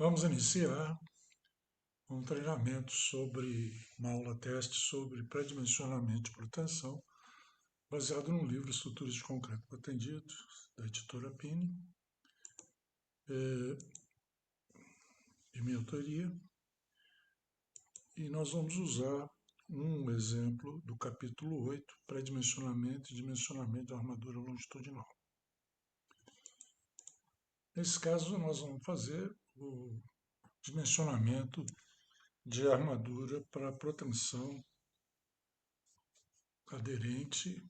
Vamos iniciar um treinamento sobre uma aula teste sobre pré-dimensionamento de proteção, baseado no livro Estruturas de Concreto Pretendido, da editora Pini, de minha autoria, e nós vamos usar um exemplo do capítulo 8, pré-dimensionamento e dimensionamento da armadura longitudinal. Nesse caso, nós vamos fazer o dimensionamento de armadura para proteção aderente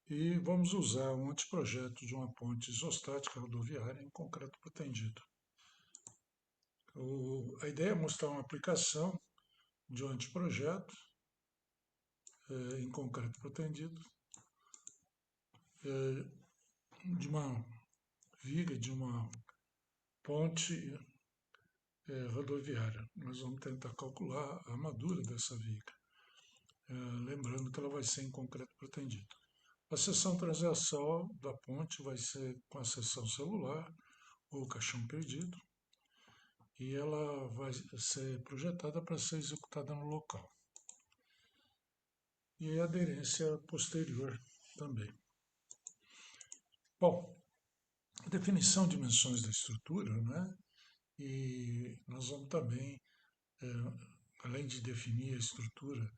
e vamos usar um anteprojeto de uma ponte isostática rodoviária em concreto pretendido. A ideia é mostrar uma aplicação de um anteprojeto em concreto pretendido de uma viga, de uma ponte rodoviária. Nós vamos tentar calcular a armadura dessa viga, lembrando que ela vai ser em concreto pretendido. A seção transversal da ponte vai ser com a seção celular ou caixão perdido, e ela vai ser projetada para ser executada no local. E a aderência posterior também. Bom, a definição de dimensões da estrutura, né? E nós vamos também, além de definir a estrutura,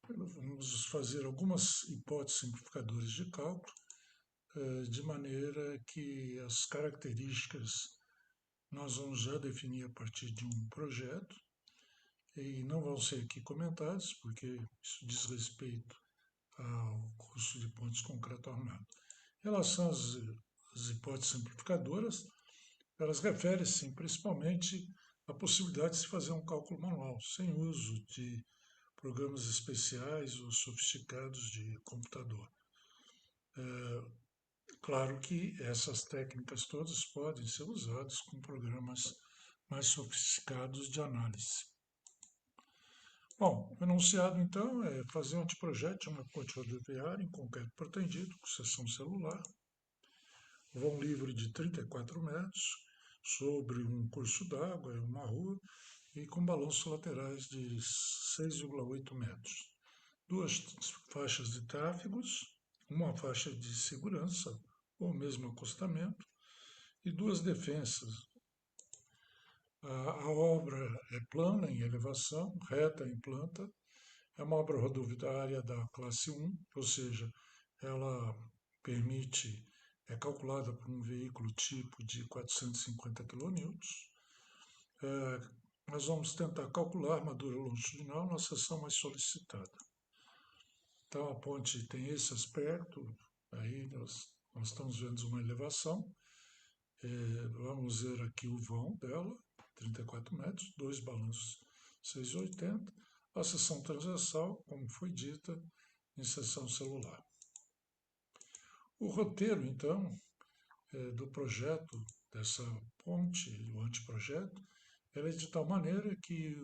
vamos fazer algumas hipóteses simplificadoras de cálculo, de maneira que as características nós vamos já definir a partir de um projeto, e não vão ser aqui comentados, porque isso diz respeito ao curso de pontes concreto armado. Em relação às hipóteses simplificadoras, elas referem-se principalmente à possibilidade de se fazer um cálculo manual, sem uso de programas especiais ou sofisticados de computador. Claro que essas técnicas todas podem ser usadas com programas mais sofisticados de análise. Bom, o enunciado então é fazer um anteprojeto de uma ponte rodoviária em concreto pretendido, com seção celular, vão livre de 34 metros, sobre um curso d'água, uma rua, e com balanços laterais de 6,8 metros. Duas faixas de tráfegos, uma faixa de segurança, ou mesmo acostamento, e duas defensas. A obra é plana em elevação, reta em planta, é uma obra rodoviária da classe 1, ou seja, ela permite, é calculada por um veículo tipo de 450 kN. Nós vamos tentar calcular a armadura longitudinal na seção mais solicitada. Então a ponte tem esse aspecto, aí nós estamos vendo uma elevação, vamos ver aqui o vão dela, 34 metros, dois balanços 6,80, a seção transversal, como foi dita, em seção celular. O roteiro, então, do projeto dessa ponte, o anteprojeto, ela é de tal maneira que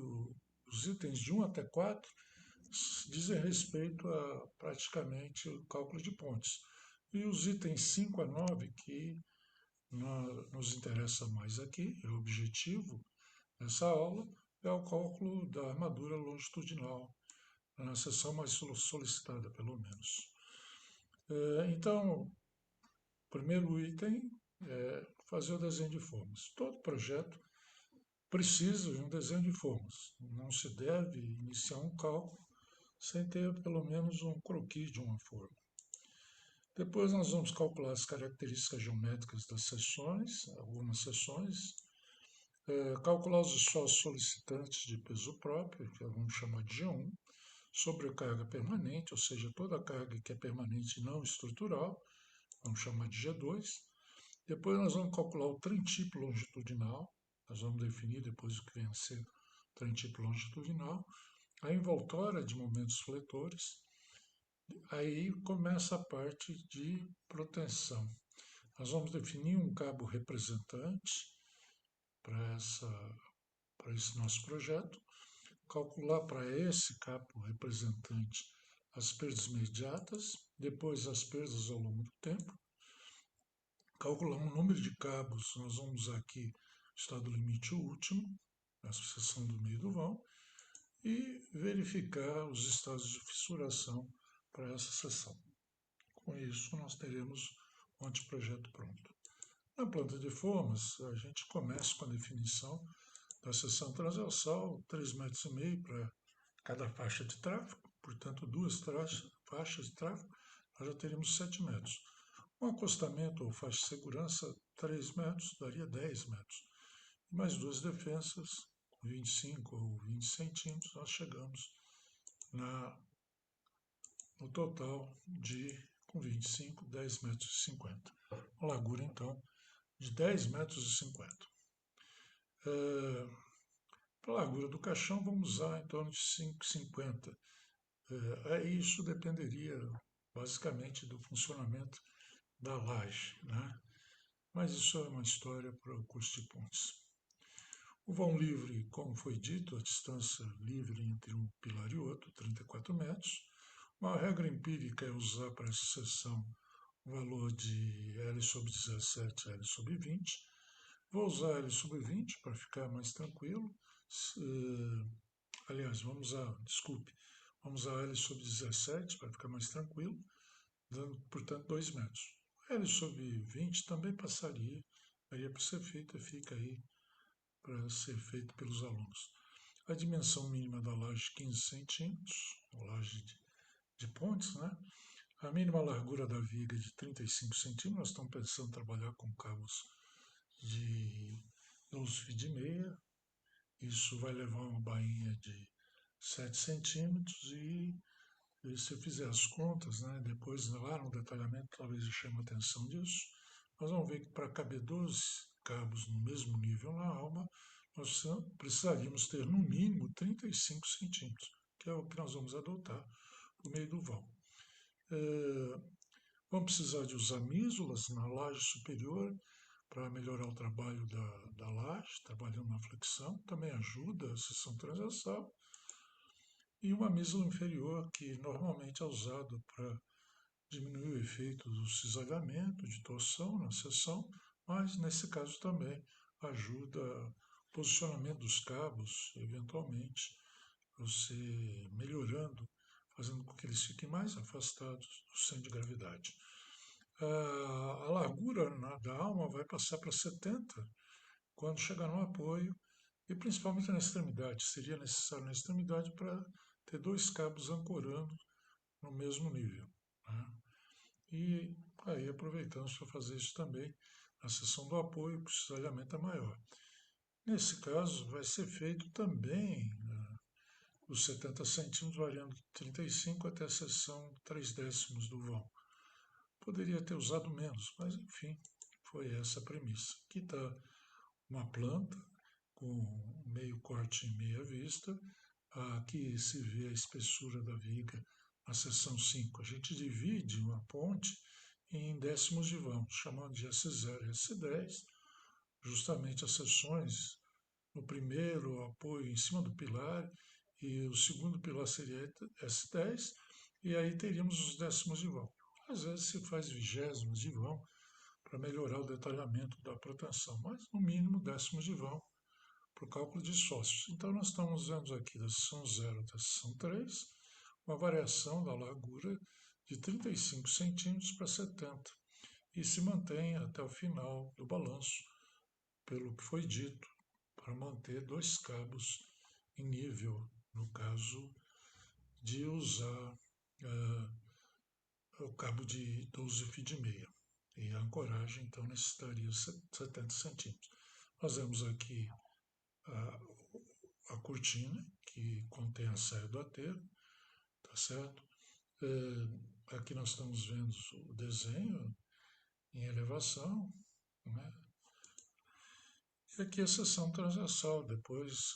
os itens de 1 até 4 dizem respeito a praticamente o cálculo de pontes. E os itens 5 a 9, que nos interessa mais aqui, é o objetivo dessa aula, é o cálculo da armadura longitudinal, na seção mais solicitada, pelo menos. Então, o primeiro item é fazer o desenho de formas. Todo projeto precisa de um desenho de formas. Não se deve iniciar um cálculo sem ter pelo menos um croquis de uma forma. Depois nós vamos calcular as características geométricas das seções, algumas seções, calcular os esforços solicitantes de peso próprio, que vamos chamar de G1, sobrecarga permanente, ou seja, toda a carga que é permanente e não estrutural, vamos chamar de G2. Depois nós vamos calcular o trem tipo longitudinal, nós vamos definir depois o que vem a ser o trem tipo longitudinal, a envoltória de momentos fletores. Aí começa a parte de proteção. Nós vamos definir um cabo representante para esse nosso projeto, calcular para esse cabo representante as perdas imediatas, depois as perdas ao longo do tempo, calcular um número de cabos, nós vamos usar aqui o estado limite último, a seção do meio do vão, e verificar os estados de fissuração para essa seção. Com isso, nós teremos o anteprojeto pronto. Na planta de formas, a gente começa com a definição da seção transversal, 3,5 metros para cada faixa de tráfego, portanto, duas faixas de tráfego, nós já teríamos 7 metros. Um acostamento ou faixa de segurança, 3 metros, daria 10 metros. E mais duas defensas, com 25 ou 20 centímetros, nós chegamos no total com 25, 10 metros e 50. Uma largura, então, de 10 metros e 50. Para a largura do caixão, vamos usar em torno de 5,50. Isso dependeria basicamente do funcionamento da laje, né? Mas isso é uma história para o curso de pontes. O vão livre, como foi dito, a distância livre entre um pilar e outro, 34 metros. Uma regra empírica é usar para essa seção o valor de L sobre 17, L sobre 20. Vou usar L sobre 20 para ficar mais tranquilo. Aliás, vamos usar L sobre 17 para ficar mais tranquilo, dando, portanto, 2 metros. L sobre 20 também passaria, daria para ser feito e fica aí para ser feito pelos alunos. A dimensão mínima da laje, 15 centímetros, a laje de pontes, né? A mínima largura da viga de 35 centímetros, nós estamos pensando em trabalhar com cabos de 12 fios de meia, isso vai levar uma bainha de 7 centímetros e se eu fizer as contas, né, depois lá no detalhamento talvez eu chame a atenção disso, nós vamos ver que para caber 12 cabos no mesmo nível na alma, nós precisaríamos ter no mínimo 35 centímetros, que é o que nós vamos adotar no meio do vão. Vamos precisar de usar mísulas na laje superior para melhorar o trabalho da laje, trabalhando na flexão, também ajuda a seção transversal. E uma mísula inferior, que normalmente é usado para diminuir o efeito do cisalhamento, de torção na seção, mas nesse caso também ajuda o posicionamento dos cabos, eventualmente, você melhorando, fazendo com que eles fiquem mais afastados do centro de gravidade. A largura da alma vai passar para 70 quando chegar no apoio e principalmente na extremidade. Seria necessário na extremidade para ter dois cabos ancorando no mesmo nível, né? E aí aproveitamos para fazer isso também na seção do apoio, que o cisalhamento é maior. Nesse caso, vai ser feito também os 70 centímetros, variando de 35 até a seção 3/10 do vão. Poderia ter usado menos, mas enfim, foi essa a premissa. Aqui está uma planta com meio corte e meia vista. Aqui se vê a espessura da viga na seção 5. A gente divide uma ponte em décimos de vão, chamando de S0 e S10, justamente as seções no primeiro apoio em cima do pilar e o segundo pilar seria S10, e aí teríamos os décimos de vão. Às vezes se faz vigésimos de vão para melhorar o detalhamento da proteção, mas no mínimo décimos de vão para o cálculo de sócios. Então nós estamos usando aqui da seção 0 até a seção 3, uma variação da largura de 35 centímetros para 70 e se mantém até o final do balanço, pelo que foi dito, para manter dois cabos em nível, no caso de usar o cabo de 12 fios de meia. E a ancoragem, então, necessitaria 70 centímetros. Fazemos aqui a cortina, que contém a saia do aterro, tá certo? Aqui nós estamos vendo o desenho em elevação, né? E aqui a seção transversal, depois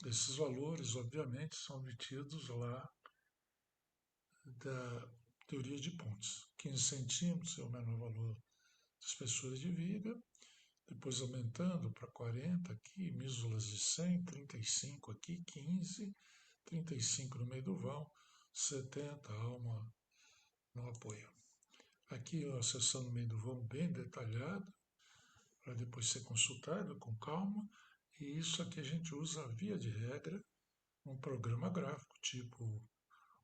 esses valores, obviamente, são obtidos lá da teoria de pontes. 15 centímetros é o menor valor de espessura de viga, depois aumentando para 40 aqui, mísulas de 100, 35 aqui, 15, 35 no meio do vão, 70 alma no apoio. Aqui a seção no meio do vão bem detalhada, para depois ser consultada com calma. E isso aqui a gente usa, via de regra, um programa gráfico, tipo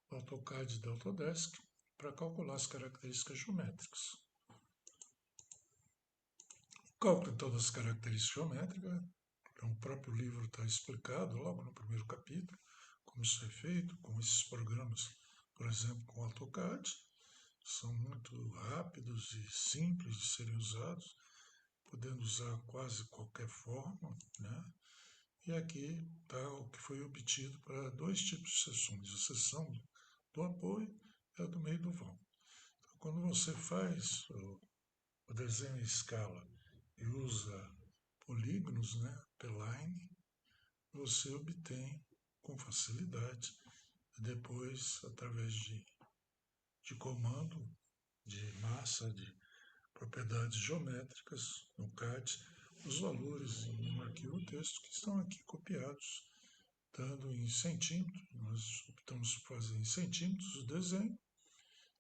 o AutoCAD da Autodesk, para calcular as características geométricas. Cálculo de todas as características geométricas, então, o próprio livro está explicado logo no primeiro capítulo, como isso é feito, com esses programas, por exemplo, com o AutoCAD, são muito rápidos e simples de serem usados, podendo usar quase qualquer forma, né? E aqui está o que foi obtido para dois tipos de seções, a seção do apoio e a do meio do vão. Então, quando você faz o desenho em escala e usa polígonos, né, P-line, você obtém com facilidade, depois, através de comando, de massa, de propriedades geométricas no CAD, os valores em um arquivo texto que estão aqui copiados, dando em centímetros. Nós optamos por fazer em centímetros o desenho.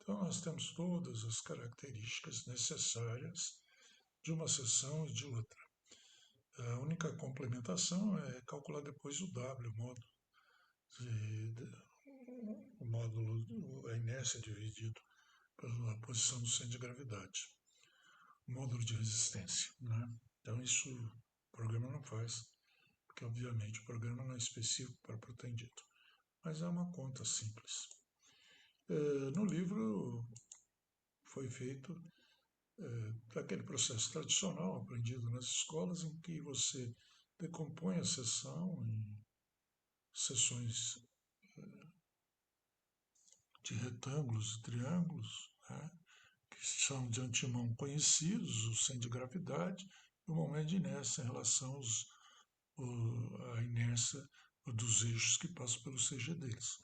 Então, nós temos todas as características necessárias de uma seção e de outra. A única complementação é calcular depois o W, o módulo, a inércia dividido pela posição do centro de gravidade, o módulo de resistência, né? Então isso o programa não faz, porque obviamente o programa não é específico para pretendido, mas é uma conta simples. No livro foi feito aquele processo tradicional aprendido nas escolas, em que você decompõe a seção em seções de retângulos e triângulos, né, que são de antemão conhecidos, o centro de gravidade e o momento de inércia em relação à inércia dos eixos que passam pelo CG deles.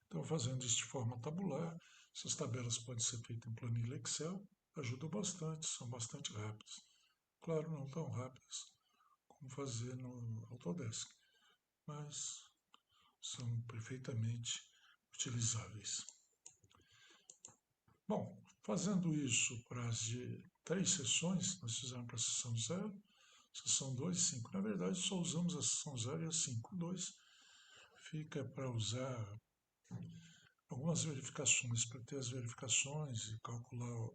Então, fazendo isso de forma tabular, essas tabelas podem ser feitas em planilha Excel, ajudam bastante, são bastante rápidas. Claro, não tão rápidas como fazer no Autodesk, mas são perfeitamente utilizáveis. Bom, fazendo isso para as três sessões, nós fizemos para a sessão 0, sessão 2 e 5. Na verdade, só usamos a sessão 0 e a 5. 2 fica para usar algumas verificações, para ter as verificações e calcular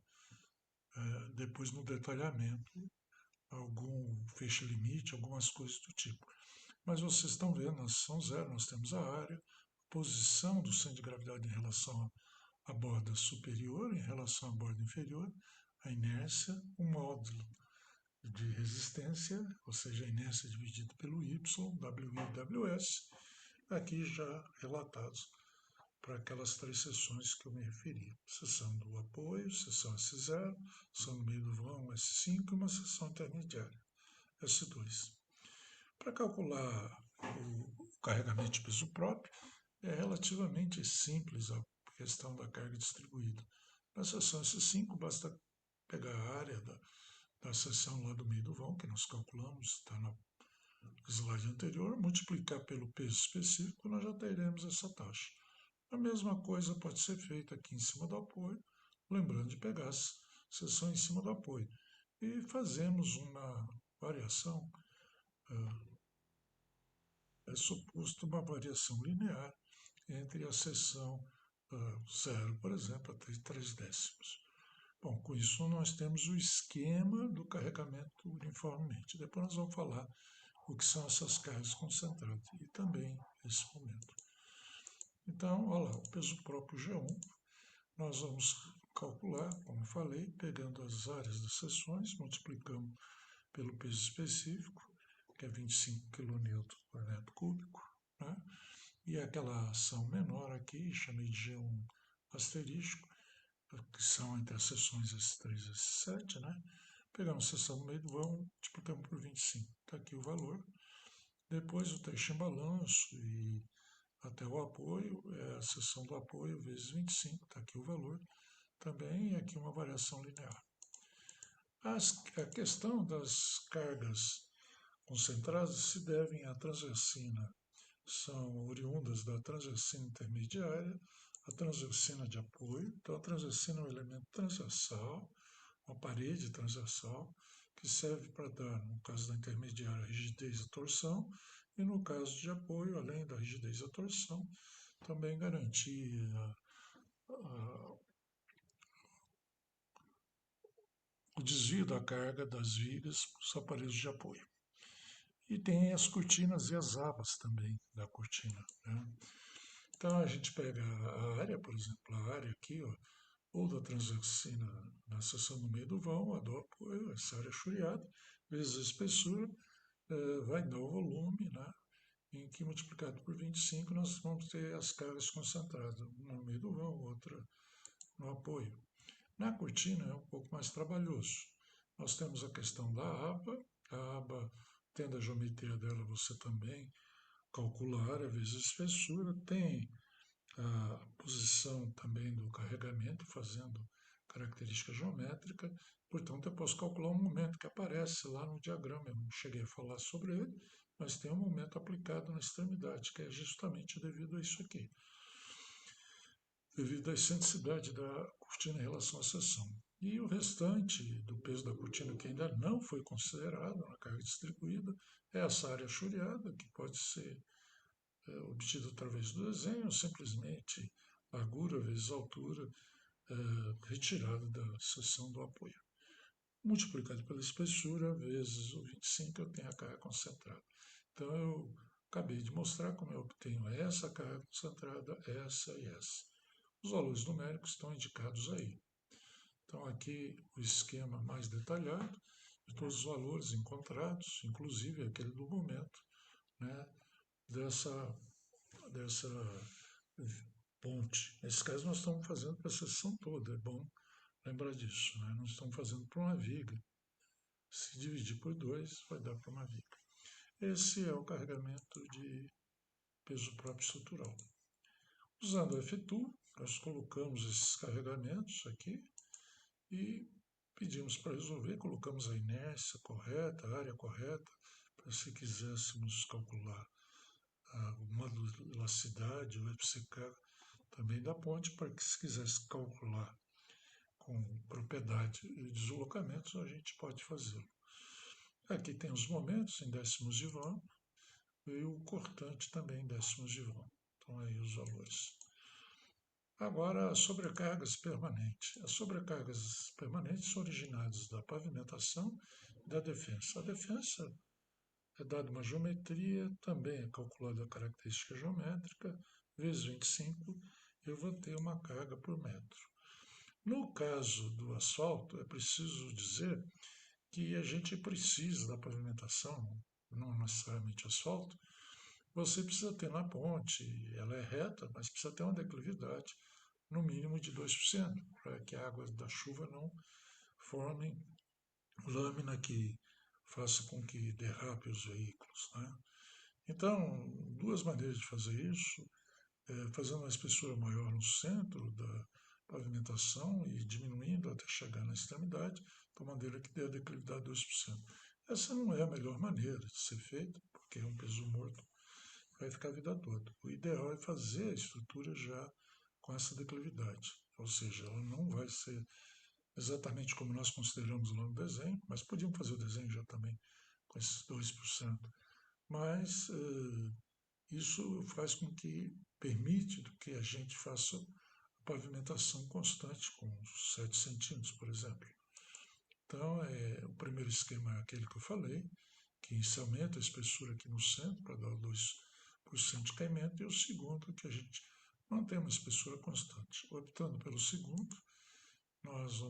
depois no detalhamento algum fecho limite, algumas coisas do tipo. Mas vocês estão vendo, na seção 0 nós temos a área, a posição do centro de gravidade em relação à borda superior, em relação à borda inferior, a inércia, o módulo de resistência, ou seja, a inércia dividida pelo Y, WI e WS, aqui já relatados para aquelas três seções que eu me referi. Seção do apoio, seção S0, seção no meio do vão S5 e uma seção intermediária, S2. Para calcular o carregamento de peso próprio, é relativamente simples a questão da carga distribuída. Na seção S5, basta pegar a área da seção lá do meio do vão, que nós calculamos, está no slide anterior, multiplicar pelo peso específico, nós já teremos essa taxa. A mesma coisa pode ser feita aqui em cima do apoio, lembrando de pegar a seção em cima do apoio. E fazemos uma variação, é suposto uma variação linear entre a seção 0, por exemplo, até 3 décimos. Bom, com isso nós temos o esquema do carregamento uniformemente. Depois nós vamos falar o que são essas cargas concentradas e também esse momento. Então, olha lá, o peso próprio G1, nós vamos calcular, como falei, pegando as áreas das seções, multiplicando pelo peso específico, que é 25 kN por metro cúbico, né? E aquela ação menor aqui, chamei de G1 asterisco, que são entre as seções S3 e S7, né? Pegamos a seção no meio do vão, multiplicamos por 25. Está aqui o valor. Depois o trecho em balanço e até o apoio, é a seção do apoio vezes 25, está aqui o valor. Também aqui uma variação linear. A questão das cargas concentradas se devem à transversina são oriundas da transversina intermediária, a transversina de apoio. Então, a transversina é um elemento transversal, uma parede transversal, que serve para dar, no caso da intermediária, rigidez e torção, e no caso de apoio, além da rigidez e torção, também garantir o desvio da carga das vigas para os aparelhos de apoio. E tem as cortinas e as abas também da cortina, né? Então a gente pega a área, por exemplo, a área aqui, ó, ou da transversina na seção do meio do vão, a do apoio, essa área churiada, vezes a espessura, vai dar o volume, né? Em que multiplicado por 25 nós vamos ter as cargas concentradas, uma no meio do vão, outra no apoio. Na cortina é um pouco mais trabalhoso. Nós temos a questão da aba, a aba, tendo a geometria dela, você também calcula a área vezes a espessura, tem a posição também do carregamento, fazendo característica geométrica, portanto eu posso calcular um momento que aparece lá no diagrama, eu não cheguei a falar sobre ele, mas tem um momento aplicado na extremidade, que é justamente devido a isso aqui, devido à excentricidade da cortina em relação à seção. E o restante do peso da cortina que ainda não foi considerado na carga distribuída é essa área churiada, que pode ser obtida através do desenho, simplesmente largura vezes altura, retirada da seção do apoio. Multiplicado pela espessura vezes o 25, eu tenho a carga concentrada. Então, eu acabei de mostrar como eu obtenho essa carga concentrada, essa e essa. Os valores numéricos estão indicados aí. Então, aqui o esquema mais detalhado de todos os valores encontrados, inclusive aquele do momento, né, dessa ponte. Nesse caso, nós estamos fazendo para a seção toda, é bom lembrar disso, né? Não estamos fazendo para uma viga. Se dividir por 2, vai dar para uma viga. Esse é o carregamento de peso próprio estrutural. Usando o F2, nós colocamos esses carregamentos aqui e pedimos para resolver, colocamos a inércia correta, a área correta, para se quiséssemos calcular a modulacidade, o FCK também da ponte, para que se quisesse calcular com propriedade e deslocamentos, a gente pode fazê-lo. Aqui tem os momentos em décimos de vão e o cortante também em décimos de vão. Então, aí os valores. Agora, as sobrecargas permanentes. As sobrecargas permanentes são originadas da pavimentação e da defensa. A defensa é dada uma geometria, também é calculada a característica geométrica, vezes 25, eu vou ter uma carga por metro. No caso do asfalto, é preciso dizer que a gente precisa da pavimentação, não necessariamente asfalto, você precisa ter na ponte, ela é reta, mas precisa ter uma declividade no mínimo de 2%, para que a água da chuva não forme lâmina que faça com que derrape os veículos, né? Então, duas maneiras de fazer isso, fazendo uma espessura maior no centro da pavimentação e diminuindo até chegar na extremidade, de maneira que dê a declividade de 2%. Essa não é a melhor maneira de ser feita, porque é um peso morto, vai ficar a vida toda. O ideal é fazer a estrutura já com essa declividade, ou seja, ela não vai ser exatamente como nós consideramos lá no desenho, mas podíamos fazer o desenho já também com esses 2%. Mas isso faz com que permite que a gente faça a pavimentação constante com 7 centímetros, por exemplo. Então, o primeiro esquema é aquele que eu falei, que se aumenta a espessura aqui no centro para dar 2% de caimento, e o segundo que a gente mantém uma espessura constante. Optando pelo segundo, nós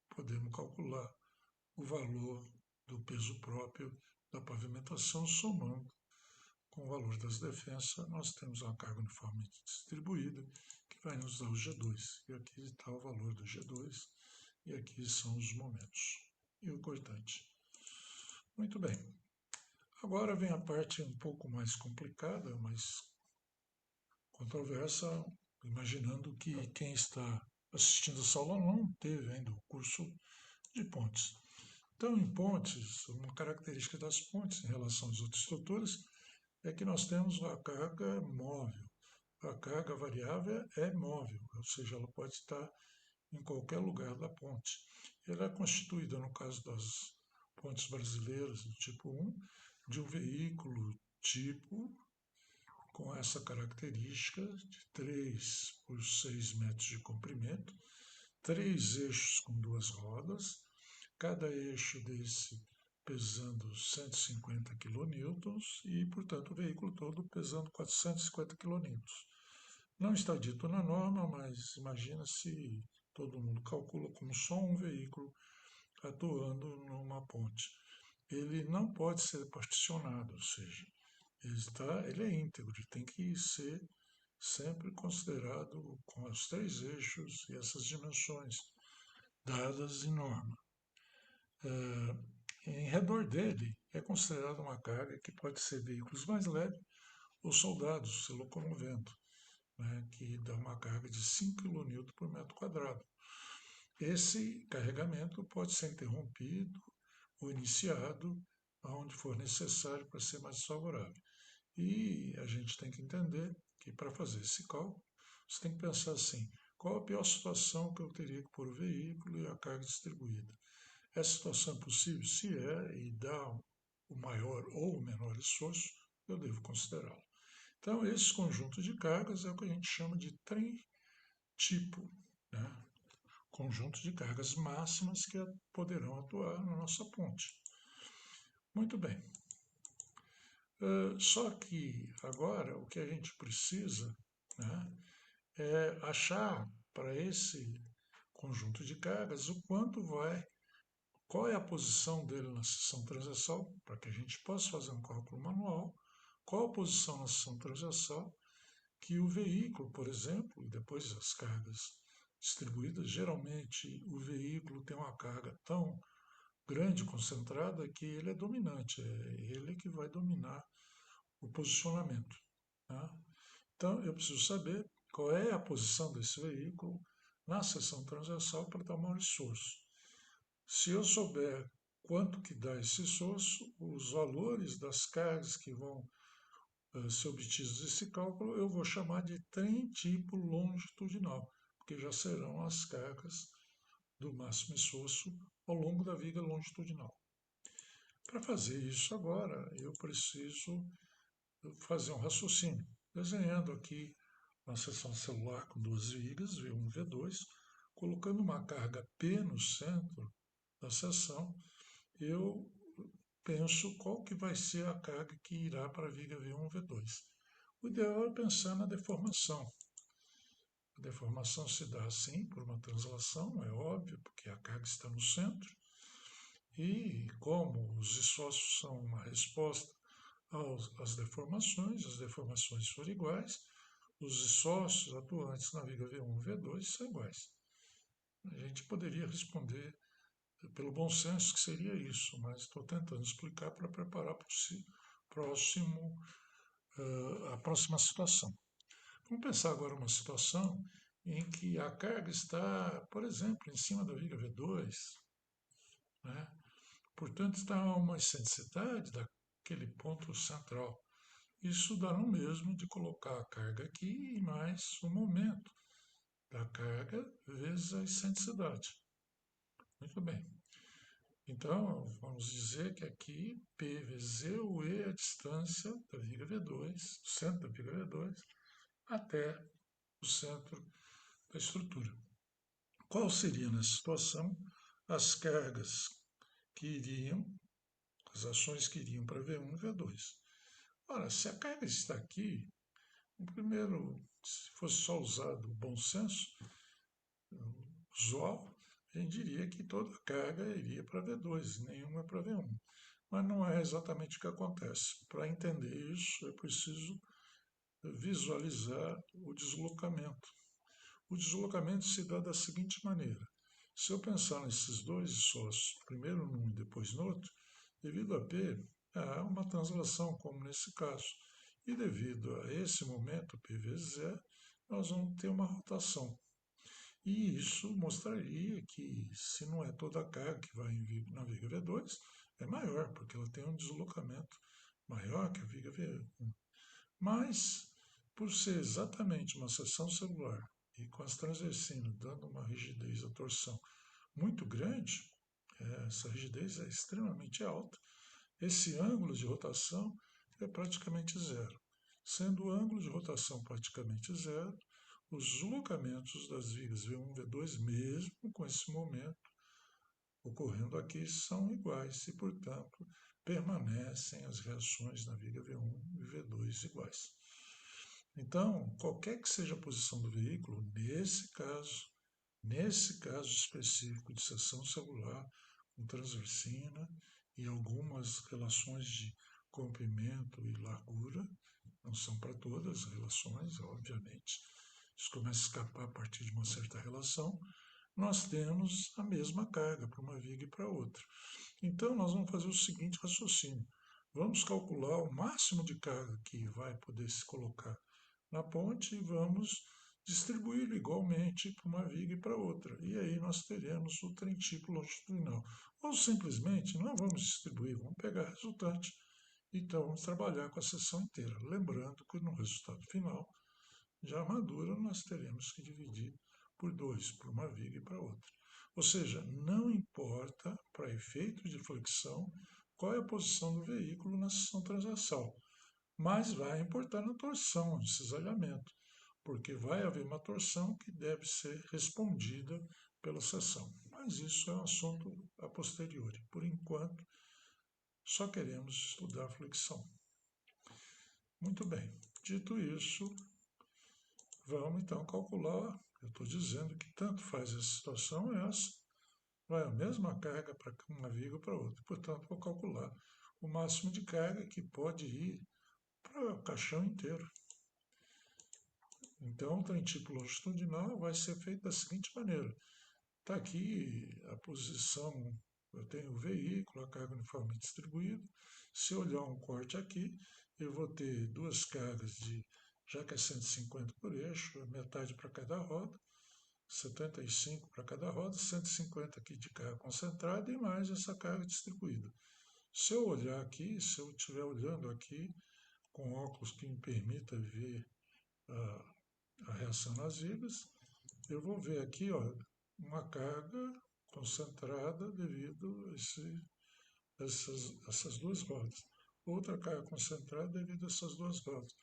podemos calcular o valor do peso próprio da pavimentação somando com o valor das defensas, nós temos uma carga uniforme distribuída que vai nos dar o G2. E aqui está o valor do G2 e aqui são os momentos e o cortante. Muito bem. Agora vem a parte um pouco mais complicada, mais controversa, imaginando que quem está assistindo essa aula não teve ainda o curso de pontes. Então, em pontes, uma característica das pontes em relação às outras estruturas é que nós temos a carga móvel. A carga variável é móvel, ou seja, ela pode estar em qualquer lugar da ponte. Ela é constituída, no caso das pontes brasileiras do tipo 1, de um veículo tipo com essa característica de 3 por 6 metros de comprimento, 3 eixos com 2 rodas, cada eixo desse pesando 150 kN e, portanto, o veículo todo pesando 450 kN. Não está dito na norma, mas imagina se todo mundo calcula como só um veículo atuando numa ponte. Ele não pode ser particionado, ou seja, ele é íntegro, ele tem que ser sempre considerado com os 3 eixos e essas dimensões dadas em norma. Em redor dele é considerada uma carga que pode ser veículos mais leves ou soldados se locomovendo, né, que dá uma carga de 5 kN por metro quadrado. Esse carregamento pode ser interrompido ou iniciado aonde for necessário para ser mais favorável. E a gente tem que entender que para fazer esse cálculo, você tem que pensar assim, qual a pior situação que eu teria que pôr o veículo e a carga distribuída? Essa situação é possível? Se é e dá o maior ou o menor esforço, eu devo considerá-lo. Então, esse conjunto de cargas é o que a gente chama de trem tipo, né? Conjunto de cargas máximas que poderão atuar na nossa ponte. Muito bem. Só que agora o que a gente precisa, né, é achar para esse conjunto de cargas o quanto vai, qual é a posição dele na seção transversal, para que a gente possa fazer um cálculo manual, qual a posição na seção transversal que o veículo, por exemplo, e depois as cargas distribuídas, geralmente o veículo tem uma carga tão grande, concentrada, que ele é dominante, é ele que vai dominar o posicionamento. Tá? Então, eu preciso saber qual é a posição desse veículo na seção transversal para dar maior esforço. Se eu souber quanto que dá esse esforço, os valores das cargas que vão ser obtidos desse cálculo, eu vou chamar de trem tipo longitudinal, porque já serão as cargas do máximo esforço ao longo da viga longitudinal. Para fazer isso agora, eu preciso fazer um raciocínio, desenhando aqui uma seção celular com duas vigas, V1 e V2, colocando uma carga P no centro da seção, eu penso qual que vai ser a carga que irá para a viga V1 e V2. O ideal é pensar na deformação. A deformação se dá assim, por uma translação, é óbvio, porque a carga está no centro, e como os esforços são uma resposta às deformações, as deformações forem iguais, os esforços atuantes na viga V1 e V2 são iguais. A gente poderia responder pelo bom senso que seria isso, mas estou tentando explicar para preparar para a próxima situação. Vamos pensar agora uma situação em que a carga está, por exemplo, em cima da viga V2, né? Portanto, está a uma excentricidade daquele ponto central. Isso dá no mesmo de colocar a carga aqui e mais o momento da carga vezes a excentricidade. Muito bem. Então, vamos dizer que aqui P vezes E, o E é a distância da viga V2, do centro da viga V2, até o centro da estrutura. Qual seria, nessa situação, as cargas que iriam, as ações que iriam para V1 e V2? Ora, se a carga está aqui, o primeiro, se fosse só usado o bom senso usual, a gente diria que toda a carga iria para V2, nenhuma para V1. Mas não é exatamente o que acontece. Para entender isso, é preciso visualizar o deslocamento. O deslocamento se dá da seguinte maneira: se eu pensar nesses dois esforços, primeiro num e depois no outro, devido a P, há uma translação, como nesse caso. E devido a esse momento, P vezes E, nós vamos ter uma rotação. E isso mostraria que, se não é toda a carga que vai na viga V2, é maior, porque ela tem um deslocamento maior, maior que a viga V1. Mas, por ser exatamente uma seção celular e com as transversinas dando uma rigidez à torção muito grande, essa rigidez é extremamente alta, esse ângulo de rotação é praticamente zero. Sendo o ângulo de rotação praticamente zero, os deslocamentos das vigas V1 e V2, mesmo com esse momento ocorrendo aqui, são iguais e, portanto, permanecem as reações na viga V1 e V2 iguais. Então, qualquer que seja a posição do veículo, nesse caso específico de seção celular, com transversina e algumas relações de comprimento e largura, não são para todas as relações, obviamente, isso começa a escapar a partir de uma certa relação, nós temos a mesma carga para uma viga e para outra. Então, nós vamos fazer o seguinte raciocínio. Vamos calcular o máximo de carga que vai poder se colocar na ponte e vamos distribuí-lo igualmente para uma viga e para outra. E aí nós teremos o trem tipo longitudinal. Ou simplesmente não vamos distribuir, vamos pegar a resultante. Então, vamos trabalhar com a seção inteira. Lembrando que no resultado final, já madura, nós teremos que dividir por 2, por uma viga e para outra. Ou seja, não importa, para efeitos de flexão, qual é a posição do veículo na seção transversal, mas vai importar na torção, no cisalhamento, porque vai haver uma torção que deve ser respondida pela seção. Mas isso é um assunto a posteriori. Por enquanto, só queremos estudar a flexão. Muito bem. Dito isso, vamos então calcular. Eu estou dizendo que tanto faz a situação essa, vai a mesma carga para uma viga ou para outra. Portanto, vou calcular o máximo de carga que pode ir para o caixão inteiro. Então, o trem tipo longitudinal vai ser feito da seguinte maneira. Está aqui a posição, eu tenho o veículo, a carga uniforme distribuída. Se eu olhar um corte aqui, eu vou ter duas cargas já que é 150 por eixo, metade para cada roda, 75 para cada roda, 150 aqui de carga concentrada e mais essa carga distribuída. Se eu olhar aqui, se eu estiver olhando aqui com óculos que me permita ver a reação nas vigas, eu vou ver aqui uma carga concentrada devido a essas duas rodas. Outra carga concentrada devido a essas duas rodas.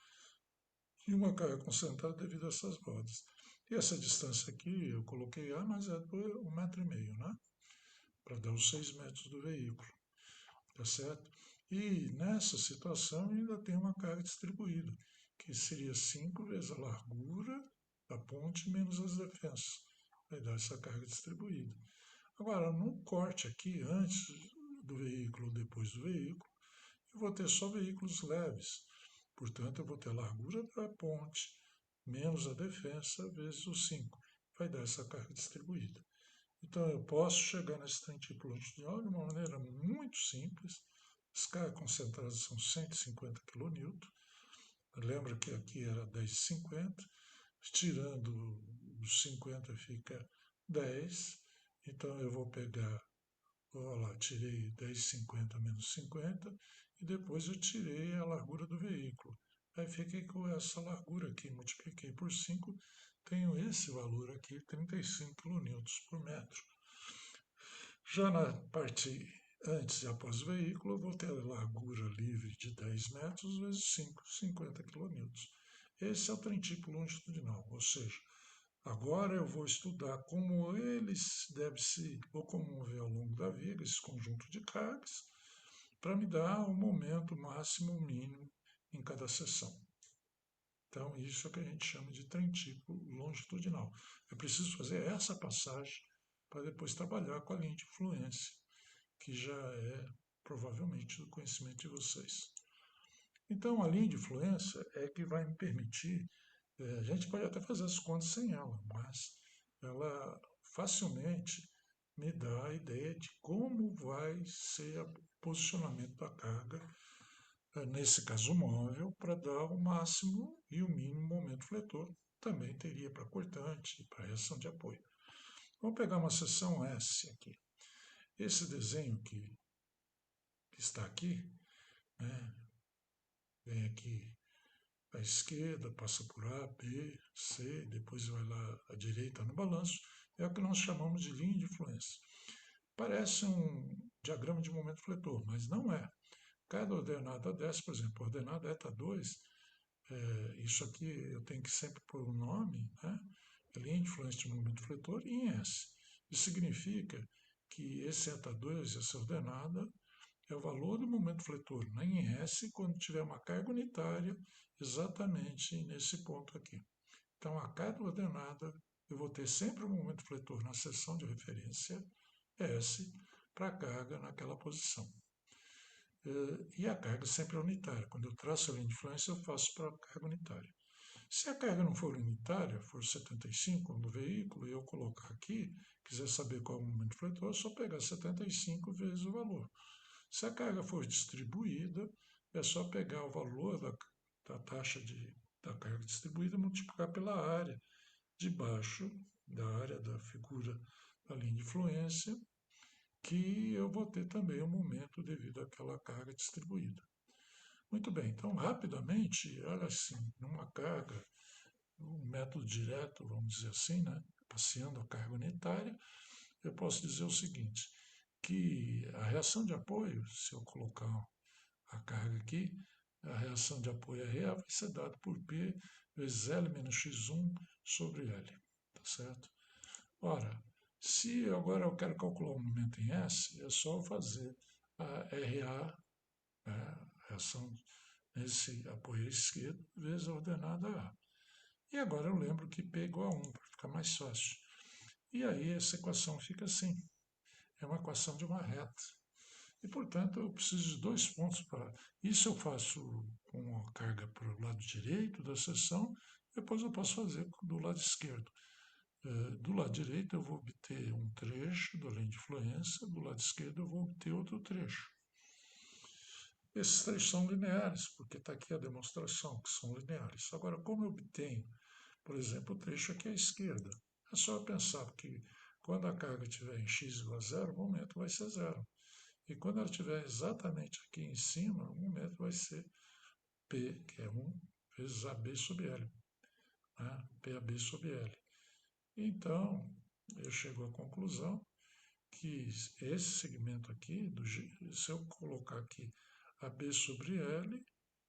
E uma carga concentrada devido a essas rodas. E essa distância aqui eu coloquei A, mas é de 1,5 m, né? Para dar os 6 metros do veículo. Tá certo? E nessa situação ainda tem uma carga distribuída, que seria 5 vezes a largura da ponte menos as defensas. Vai dar essa carga distribuída. Agora, no corte aqui, antes do veículo ou depois do veículo, eu vou ter só veículos leves. Portanto, eu vou ter a largura da ponte menos a defensa vezes o 5. Vai dar essa carga distribuída. Então, eu posso chegar nesse trem tipo longitudinal de uma maneira muito simples. As cargas concentradas são 150 kN. Lembra que aqui era 10,50. Tirando os 50 fica 10. Então, eu vou pegar, olha lá, tirei 10,50 menos 50. E depois eu tirei a largura do veículo. Aí fiquei com essa largura aqui, multipliquei por 5, tenho esse valor aqui, 35 kN por metro. Já na parte antes e após o veículo, eu vou ter a largura livre de 10 metros vezes 5, 50 kN. Esse é o trem tipo longitudinal, ou seja, agora eu vou estudar como ele deve se locomover ao longo da viga, esse conjunto de cargas, para me dar o momento máximo ou mínimo em cada seção. Então, isso é o que a gente chama de trem tipo longitudinal. Eu preciso fazer essa passagem para depois trabalhar com a linha de fluência, que já é provavelmente do conhecimento de vocês. Então, a linha de fluência é que vai me permitir, a gente pode até fazer as contas sem ela, mas ela facilmente me dá a ideia de como vai ser o posicionamento da carga, nesse caso móvel, para dar o máximo e o mínimo momento fletor. Também teria para cortante e para reação de apoio. Vamos pegar uma seção S aqui. Esse desenho que está aqui, né, vem aqui à esquerda, passa por A, B, C, depois vai lá à direita no balanço, é o que nós chamamos de linha de influência. Parece um diagrama de momento fletor, mas não é. Cada ordenada dessa, por exemplo, ordenada eta 2, isso aqui eu tenho que sempre pôr um nome, né? Linha de influência de momento fletor em S. Isso significa que esse eta 2, essa ordenada, é o valor do momento fletor em S quando tiver uma carga unitária exatamente nesse ponto aqui. Então, a cada ordenada, eu vou ter sempre um momento fletor na seção de referência S para a carga naquela posição. E a carga sempre é unitária. Quando eu traço a linha de influência, eu faço para a carga unitária. Se a carga não for unitária, for 75 no veículo, e eu colocar aqui, quiser saber qual é o momento fletor, é só pegar 75 vezes o valor. Se a carga for distribuída, é só pegar o valor da taxa da carga distribuída e multiplicar pela área debaixo da área da figura da linha de influência, que eu vou ter também o momento devido àquela carga distribuída. Muito bem, então rapidamente, olha assim, numa carga, um método direto, vamos dizer assim, né, passeando a carga unitária, eu posso dizer o seguinte, que a reação de apoio, se eu colocar a carga aqui, a reação de apoio RA vai ser dada por P vezes L menos X1 sobre L, tá certo? Ora, se agora eu quero calcular o momento em S, é só fazer a RA, né, a reação nesse apoio esquerdo, vezes a ordenada A. E agora eu lembro que P é igual a 1, para ficar mais fácil. E aí essa equação fica assim. É uma equação de uma reta. E, portanto, eu preciso de dois pontos para... Isso eu faço com a carga para o lado direito da seção, depois eu posso fazer do lado esquerdo. Do lado direito eu vou obter um trecho da linha de influência, do lado esquerdo eu vou obter outro trecho. Esses trechos são lineares, porque está aqui a demonstração que são lineares. Agora, como eu obtenho, por exemplo, o trecho aqui à esquerda? É só eu pensar que quando a carga estiver em x igual a zero, o momento vai ser zero. E quando ela estiver exatamente aqui em cima, o momento vai ser P, que é 1 vezes AB sobre L. Né? PAB sobre L. Então, eu chego à conclusão que esse segmento aqui, se eu colocar aqui AB sobre L,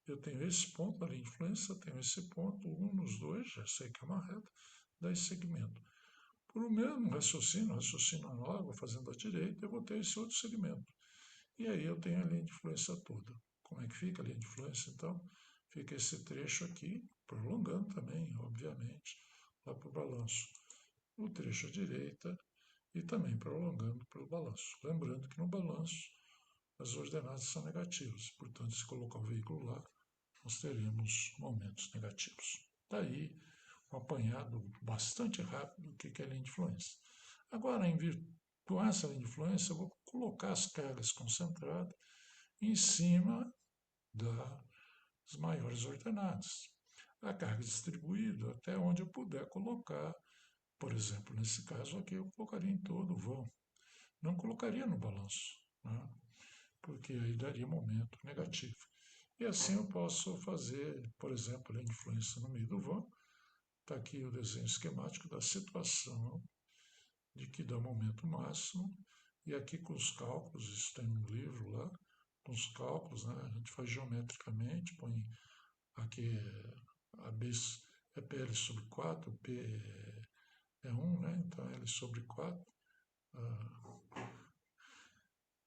eu tenho esse ponto da linha de influência, tenho esse ponto, um nos dois, já sei que é uma reta, dá esse segmento. Por o mesmo raciocínio análogo, fazendo à direita, eu vou ter esse outro segmento. E aí eu tenho a linha de influência toda. Como é que fica a linha de influência, então? Fica esse trecho aqui, prolongando também, obviamente, lá para o balanço. O trecho à direita e também prolongando para o balanço. Lembrando que no balanço as ordenadas são negativas, portanto, se colocar o veículo lá, nós teremos momentos negativos. Daí, um apanhado bastante rápido do que é a linha de influência. Agora, com essa linha de influência, eu vou colocar as cargas concentradas em cima das maiores ordenadas. A carga distribuída até onde eu puder colocar, por exemplo, nesse caso aqui, eu colocaria em todo o vão. Não colocaria no balanço, né? Porque aí daria momento negativo. E assim eu posso fazer, por exemplo, a influência no meio do vão. Está aqui o desenho esquemático da situação de que dá momento máximo. E aqui com os cálculos, isso tem um livro lá, com os cálculos, né? A gente faz geometricamente, põe aqui a B é PL sobre 4, P é 1, né? Então L sobre 4.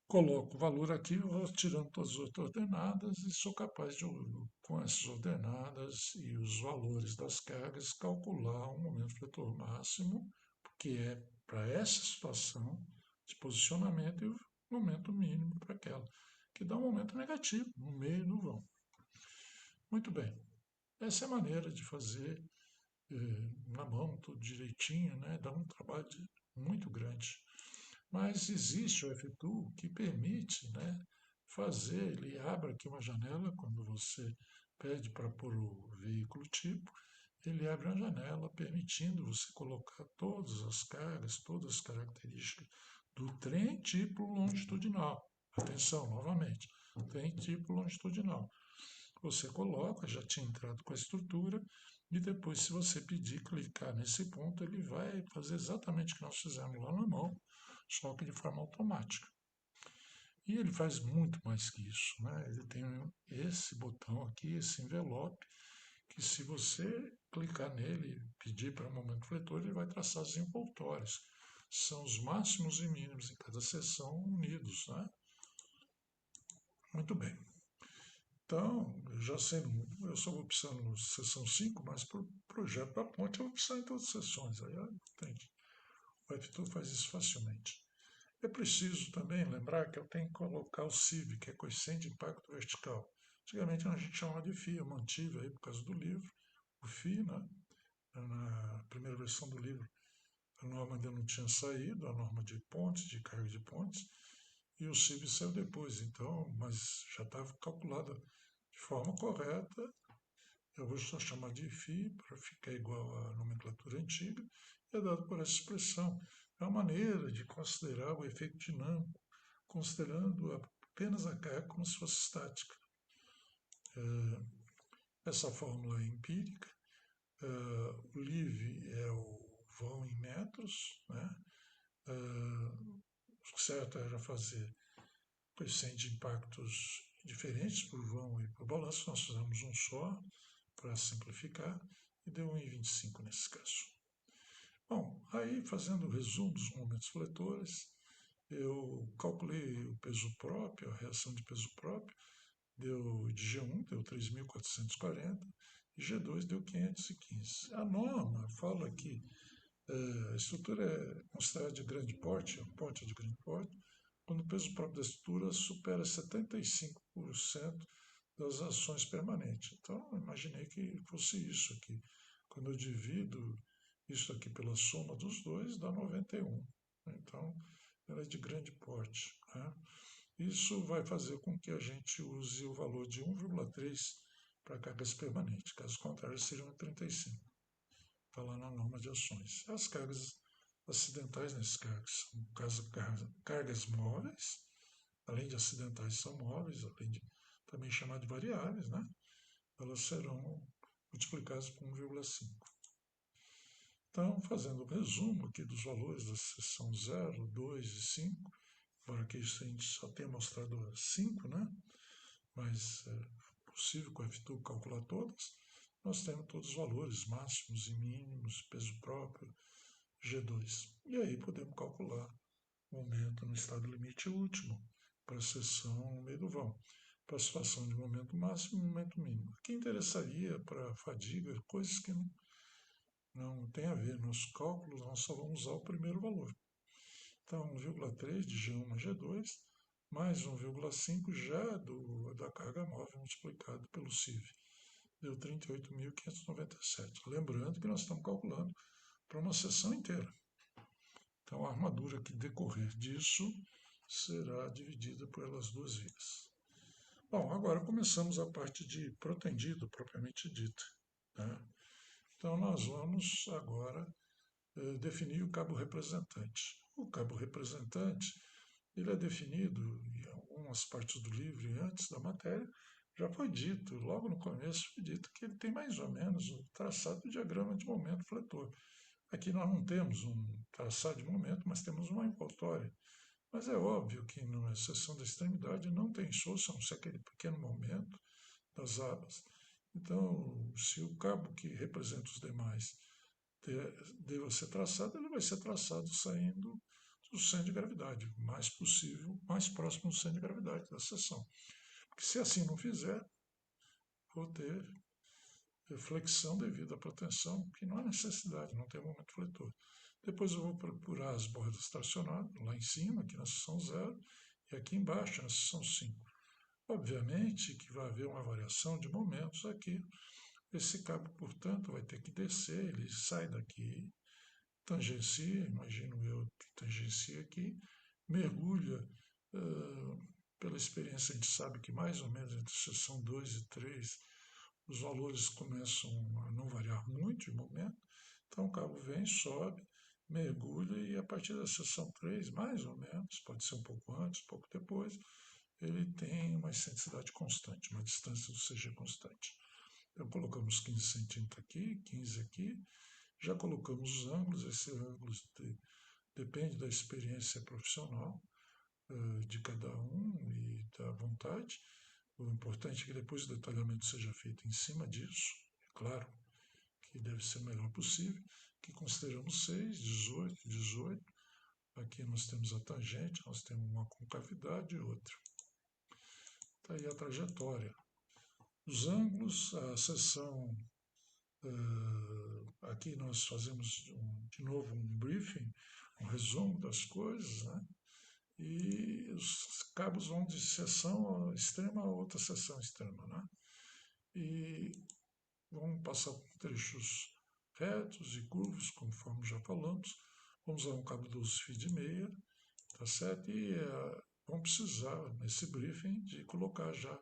Coloco o valor aqui, vou tirando todas as outras ordenadas e sou capaz de, com essas ordenadas e os valores das cargas, calcular o momento fletor máximo, que é para essa situação de posicionamento e o momento mínimo para aquela, que dá um momento negativo no meio do vão. Muito bem, essa é a maneira de fazer na mão, tudo direitinho, né? Dá um trabalho muito grande. Mas existe o F-Tool que permite, né, fazer, ele abre aqui uma janela quando você pede para pôr o veículo tipo, ele abre uma janela permitindo você colocar todas as cargas, todas as características do trem tipo longitudinal. Atenção, novamente, trem tipo longitudinal. você coloca, já tinha entrado com a estrutura, e depois, se você pedir, clicar nesse ponto, ele vai fazer exatamente o que nós fizemos lá na mão, só que de forma automática. E ele faz muito mais que isso, né? Ele tem esse botão aqui, esse envelope, que se você clicar nele e pedir para o momento fletor, ele vai traçar as envoltórias. São os máximos e mínimos em cada seção unidos, né? Muito bem. Então, eu já sei, eu só vou precisar no seção 5, mas para o projeto da ponte eu vou precisar em todas as seções. Aí, entende? O FTU faz isso facilmente. É preciso também lembrar que eu tenho que colocar o CIV, que é coeficiente de impacto vertical. Antigamente a gente chamava de FI, eu mantive aí por causa do livro, o FI, né? Na primeira versão do livro, a norma ainda não tinha saído, a norma de pontes, de carga de pontes, e o CIV saiu depois, então, mas já estava calculada de forma correta. Eu vou só chamar de φ para ficar igual à nomenclatura antiga, e é dado por essa expressão. É uma maneira de considerar o efeito dinâmico, considerando apenas a carga como se fosse estática. Essa fórmula é empírica. O LIV é o vão em metros, né? O certo era fazer coeficiente de impactos diferentes por vão e por balanço. Nós fizemos um só para simplificar e deu 1,25 nesse caso. Bom, aí fazendo o resumo dos momentos fletores, eu calculei o peso próprio, a reação de peso próprio, deu de G1 deu 3.440 e G2 deu 515. A norma fala que a estrutura é considerada de grande porte, a ponte é de grande porte, quando o peso próprio da estrutura supera 75% das ações permanentes. Então, eu imaginei que fosse isso aqui. Quando eu divido isso aqui pela soma dos dois, dá 91. Então, ela é de grande porte, né? Isso vai fazer com que a gente use o valor de 1,3 para cargas permanentes. Caso contrário, seriam 35. Está lá na norma de ações. As cargas acidentais, nesse caso, são cargas móveis, além de acidentais, são móveis, além de também chamar de variáveis, né? Elas serão multiplicadas por 1,5. Então, fazendo o resumo aqui dos valores da seção 0, 2 e 5, embora aqui a gente só tenha mostrado 5, né? Mas é possível com o FTU calcular todas. Nós temos todos os valores, máximos e mínimos, peso próprio, G2. E aí podemos calcular o momento no estado limite último para a seção no meio do vão. Para a situação de momento máximo e momento mínimo. Aqui interessaria para a fadiga coisas que não tem a ver. Nos cálculos nós só vamos usar o primeiro valor. Então, 1,3 de G1 a G2, mais 1,5 já da carga móvel multiplicado pelo CIV. Deu 38.597. Lembrando que nós estamos calculando para uma seção inteira. Então, a armadura que decorrer disso será dividida por elas duas vias. Bom, agora começamos a parte de protendido, propriamente dita, né? Então, nós vamos agora definir o cabo representante. O cabo representante ele é definido em algumas partes do livro e antes da matéria. Já foi dito, logo no começo foi dito que ele tem mais ou menos o traçado do diagrama de momento fletor. Aqui nós não temos um traçado de momento, mas temos uma envoltória. Mas é óbvio que na seção da extremidade não tem soço, a não ser aquele pequeno momento das abas. Então, se o cabo que representa os demais deva ser traçado, ele vai ser traçado saindo do centro de gravidade, o mais possível, mais próximo do centro de gravidade da seção. Porque se assim não fizer, vou ter flexão devido à proteção, que não há necessidade, não tem momento fletor. Depois eu vou procurar as bordas tracionadas, lá em cima, aqui na seção 0, e aqui embaixo, na seção 5. Obviamente que vai haver uma variação de momentos aqui. Esse cabo, portanto, vai ter que descer, ele sai daqui, tangencia, imagino eu que tangencia aqui, mergulha. Pela experiência, a gente sabe que mais ou menos entre seção 2 e 3 os valores começam a não variar muito de momento. Então o cabo vem, sobe, mergulha e a partir da seção 3, mais ou menos, pode ser um pouco antes, um pouco depois, ele tem uma excentricidade constante, uma distância do CG constante. Então colocamos 15 centímetros aqui, 15 aqui, já colocamos os ângulos, esse ângulo depende da experiência profissional de cada um e da vontade. O importante é que depois o detalhamento seja feito em cima disso, é claro que deve ser o melhor possível, que consideramos 6, 18, 18. Aqui nós temos a tangente, nós temos uma concavidade e outra. Está aí a trajetória. Os ângulos, a seção, aqui nós fazemos de novo um briefing, um resumo das coisas, né? E os cabos vão de seção extrema a outra seção extrema, né? E vão passar por trechos retos e curvos, conforme já falamos. Vamos usar um cabo 12 fio de meia, tá certo? E vão precisar, nesse briefing, de colocar já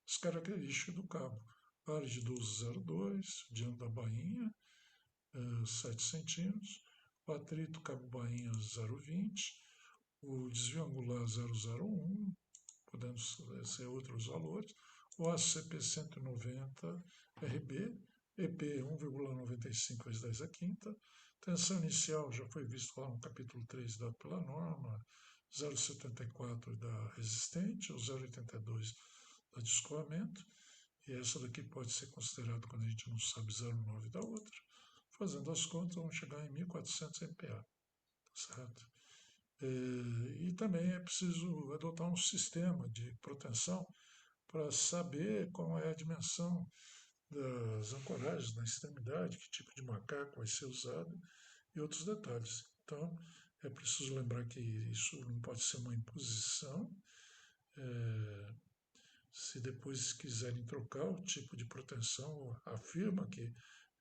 as características do cabo. Área de 12,02, diâmetro da bainha, 7 centímetros, o atrito cabo bainha 0,20, o desvio angular 0,01, podendo ser outros valores, o ACP 190 RB, EP 1,95 vezes 10 a quinta, tensão inicial já foi visto lá no capítulo 3 dado pela norma, 0,74 da resistente, ou 0,82 da de escoamento, e essa daqui pode ser considerada quando a gente não sabe 0,9 da outra. Fazendo as contas, vamos chegar em 1.400 MPa, certo? E também é preciso adotar um sistema de proteção para saber qual é a dimensão das ancoragens na extremidade, que tipo de macaco vai ser usado e outros detalhes. Então, é preciso lembrar que isso não pode ser uma imposição. Se depois quiserem trocar o tipo de proteção, a firma que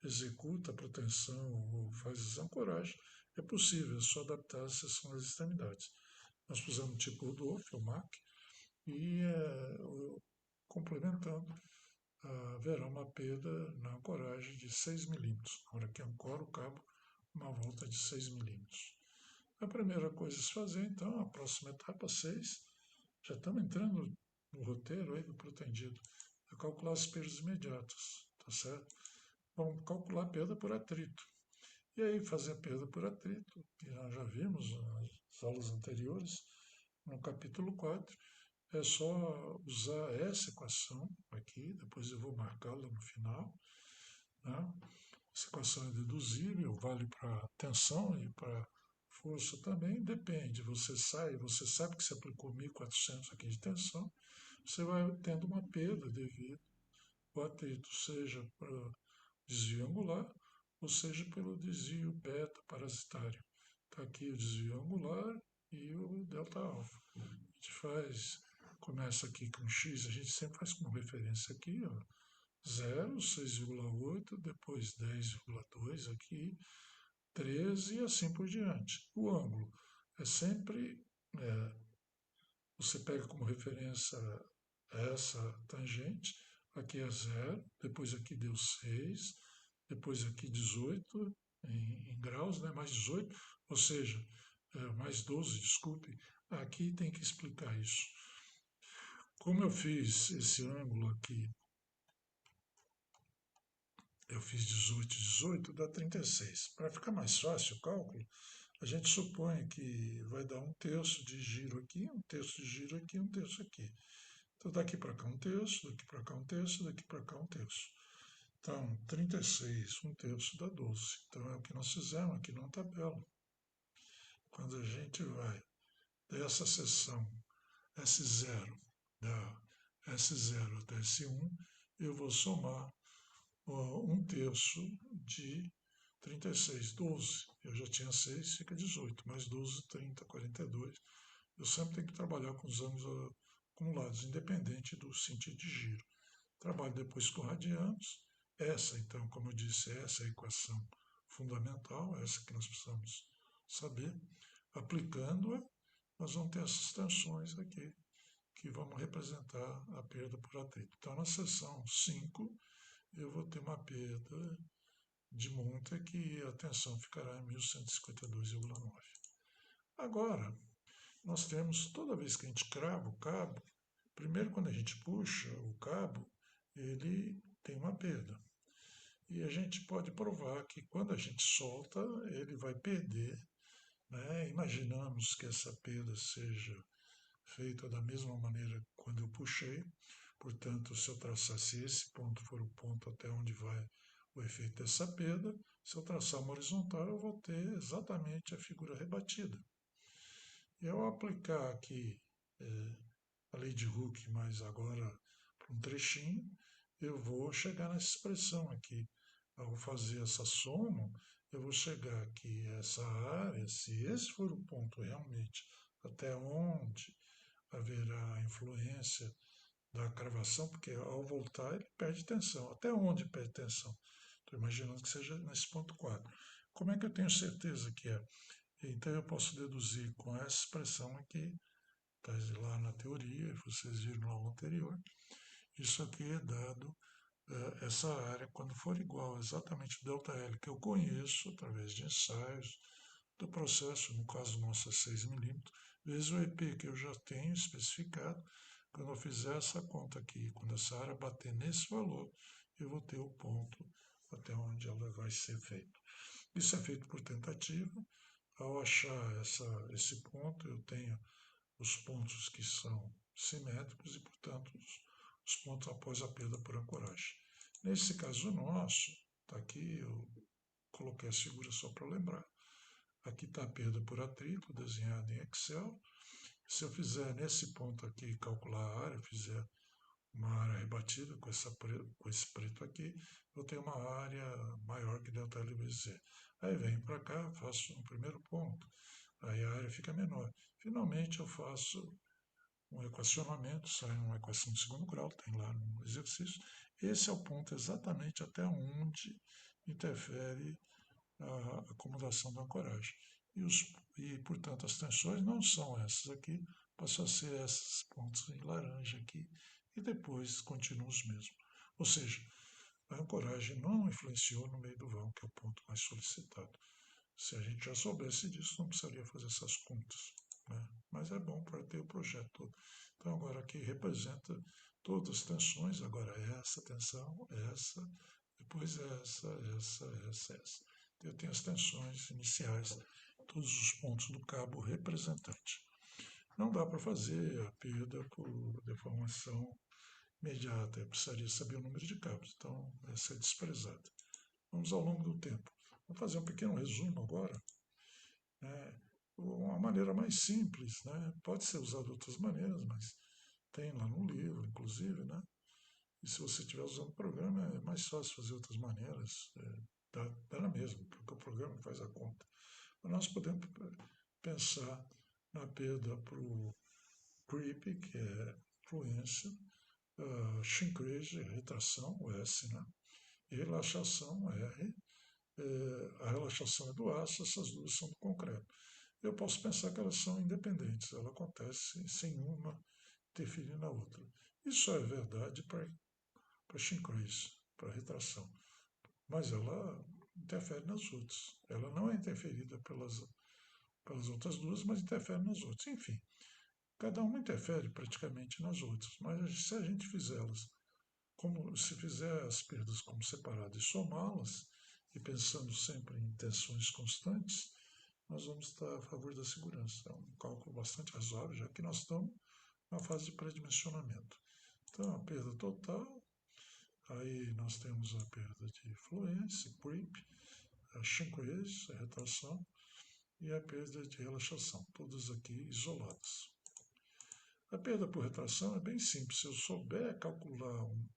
executa a proteção ou faz as ancoragens, é possível, é só adaptar a seção das extremidades. Nós pusemos o tipo Rudolph, o MAC, e complementando, haverá uma perda na ancoragem de 6 milímetros. Na hora que ancora o cabo, uma volta de 6 milímetros. A primeira coisa a se fazer, então, a próxima etapa, 6, já estamos entrando no roteiro aí do pretendido, é calcular as perdas imediatas, tá certo? Vamos calcular a perda por atrito. E aí fazer a perda por atrito, que nós já vimos nas aulas anteriores, no capítulo 4, é só usar essa equação aqui, depois eu vou marcá-la no final, né? Essa equação é deduzível, vale para tensão e para força também, depende. Você sabe que você aplicou 1.400 aqui de tensão, você vai tendo uma perda devido ao atrito, seja para desvio angular, ou seja pelo desvio beta parasitário. Está aqui o desvio angular e o delta alfa. A gente começa aqui com x, a gente sempre faz como referência aqui, ó, 0, 6,8, depois 10,2 aqui, 13 e assim por diante. O ângulo é sempre, você pega como referência essa tangente, aqui é 0, depois aqui deu 6, depois aqui 18 em graus, né, mais 18, ou seja, mais 12, desculpe, aqui tem que explicar isso. Como eu fiz esse ângulo aqui, eu fiz 18, 18, dá 36. Para ficar mais fácil o cálculo, a gente supõe que vai dar um terço de giro aqui, um terço de giro aqui, um terço aqui. Então daqui para cá um terço, daqui para cá um terço, daqui para cá um terço. Então, 36, um terço dá 12. Então é o que nós fizemos aqui na tabela. Quando a gente vai dessa seção S0, da S0 até S1, eu vou somar um terço de 36, 12. Eu já tinha 6, fica 18, mais 12, 30, 42. Eu sempre tenho que trabalhar com os ângulos acumulados, independente do sentido de giro. Trabalho depois com radianos. Essa, então, como eu disse, essa é a equação fundamental, essa que nós precisamos saber. Aplicando-a, nós vamos ter essas tensões aqui, que vão representar a perda por atrito. Então, na seção 5, eu vou ter uma perda de monta que a tensão ficará em 1152,9. Agora, nós temos, toda vez que a gente crava o cabo, Primeiro, quando a gente puxa o cabo, ele tem uma perda. E a gente pode provar que quando a gente solta, ele vai perder, né? Imaginamos que essa perda seja feita da mesma maneira quando eu puxei. Portanto, se eu traçasse esse ponto for o ponto até onde vai o efeito dessa perda, se eu traçar uma horizontal, eu vou ter exatamente a figura rebatida. E ao aplicar aqui a lei de Hooke, mas agora para um trechinho, eu vou chegar nessa expressão aqui. Ao fazer essa soma, eu vou chegar aqui a essa área, se esse for o ponto realmente até onde haverá influência da cravação, porque ao voltar ele perde tensão. Até onde perde tensão? Estou imaginando que seja nesse ponto 4. Como é que eu tenho certeza que é? Então eu posso deduzir com essa expressão aqui, está lá na teoria, vocês viram na aula anterior. Isso aqui é dado, essa área, quando for igual exatamente o ΔL que eu conheço através de ensaios do processo, no caso nosso é 6 milímetros, vezes o EP que eu já tenho especificado. Quando eu fizer essa conta aqui, quando essa área bater nesse valor, eu vou ter o ponto até onde ela vai ser feita. Isso é feito por tentativa. Ao achar esse ponto, eu tenho os pontos que são simétricos e, portanto, os pontos após a perda por ancoragem. Nesse caso nosso, está aqui, eu coloquei as figuras só para lembrar. Aqui está a perda por atrito, desenhada em Excel. Se eu fizer nesse ponto aqui, calcular a área, fizer uma área rebatida com esse preto aqui, eu tenho uma área maior que ΔL vezes Z. Aí venho para cá, faço um primeiro ponto, aí a área fica menor. Finalmente eu faço um equacionamento, sai uma equação de segundo grau, tem lá no exercício. Esse é o ponto exatamente até onde interfere a acomodação da ancoragem. Portanto, as tensões não são essas aqui, passam a ser esses pontos em laranja aqui, e depois continuam os mesmos. Ou seja, a ancoragem não influenciou no meio do vão, que é o ponto mais solicitado. Se a gente já soubesse disso, não precisaria fazer essas contas, né? Mas é bom para ter o projeto todo. Então, agora aqui representa todas as tensões, agora essa tensão, essa, depois essa. Eu tenho as tensões iniciais, todos os pontos do cabo representante. Não dá para fazer a perda por deformação imediata, eu precisaria saber o número de cabos, então essa é desprezada. Vamos ao longo do tempo. Vou fazer um pequeno resumo agora, né? Uma maneira mais simples, né? Pode ser usado de outras maneiras, mas tem lá no livro, inclusive, né? E se você estiver usando o programa, é mais fácil fazer outras maneiras, dá na mesma, porque o programa faz a conta. Mas nós podemos pensar na perda para o creep, que é fluência, shrinkage, retração, o S, né? E relaxação, R. A relaxação é do aço, essas duas são do concreto. Eu posso pensar que elas são independentes, ela acontece sem uma interferir na outra. Isso é verdade para shrinkage, para retração, mas ela interfere nas outras. Ela não é interferida pelas outras duas, mas interfere nas outras. Enfim, cada uma interfere praticamente nas outras, mas se a gente fizê-las como se fizer as perdas como separadas e somá-las, e pensando sempre em tensões constantes, nós vamos estar a favor da segurança. É um cálculo bastante razoável, já que nós estamos na fase de pré-dimensionamento. Então, a perda total, aí nós temos a perda de fluência, creep, a shrinkage, a retração, e a perda de relaxação, todas aqui isoladas. A perda por retração é bem simples. Se eu souber calcular o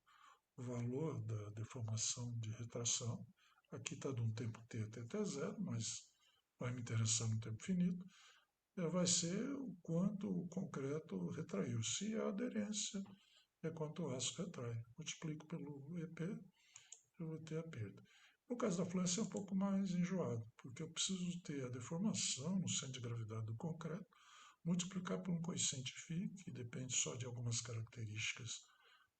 valor da deformação de retração, aqui está de um tempo t até t0, mas vai me interessar no tempo finito, vai ser o quanto o concreto retraiu. Se a aderência é quanto o aço retrai. Multiplico pelo EP, eu vou ter a perda. No caso da fluência é um pouco mais enjoado, porque eu preciso ter a deformação no centro de gravidade do concreto, multiplicar por um coeficiente φ, que depende só de algumas características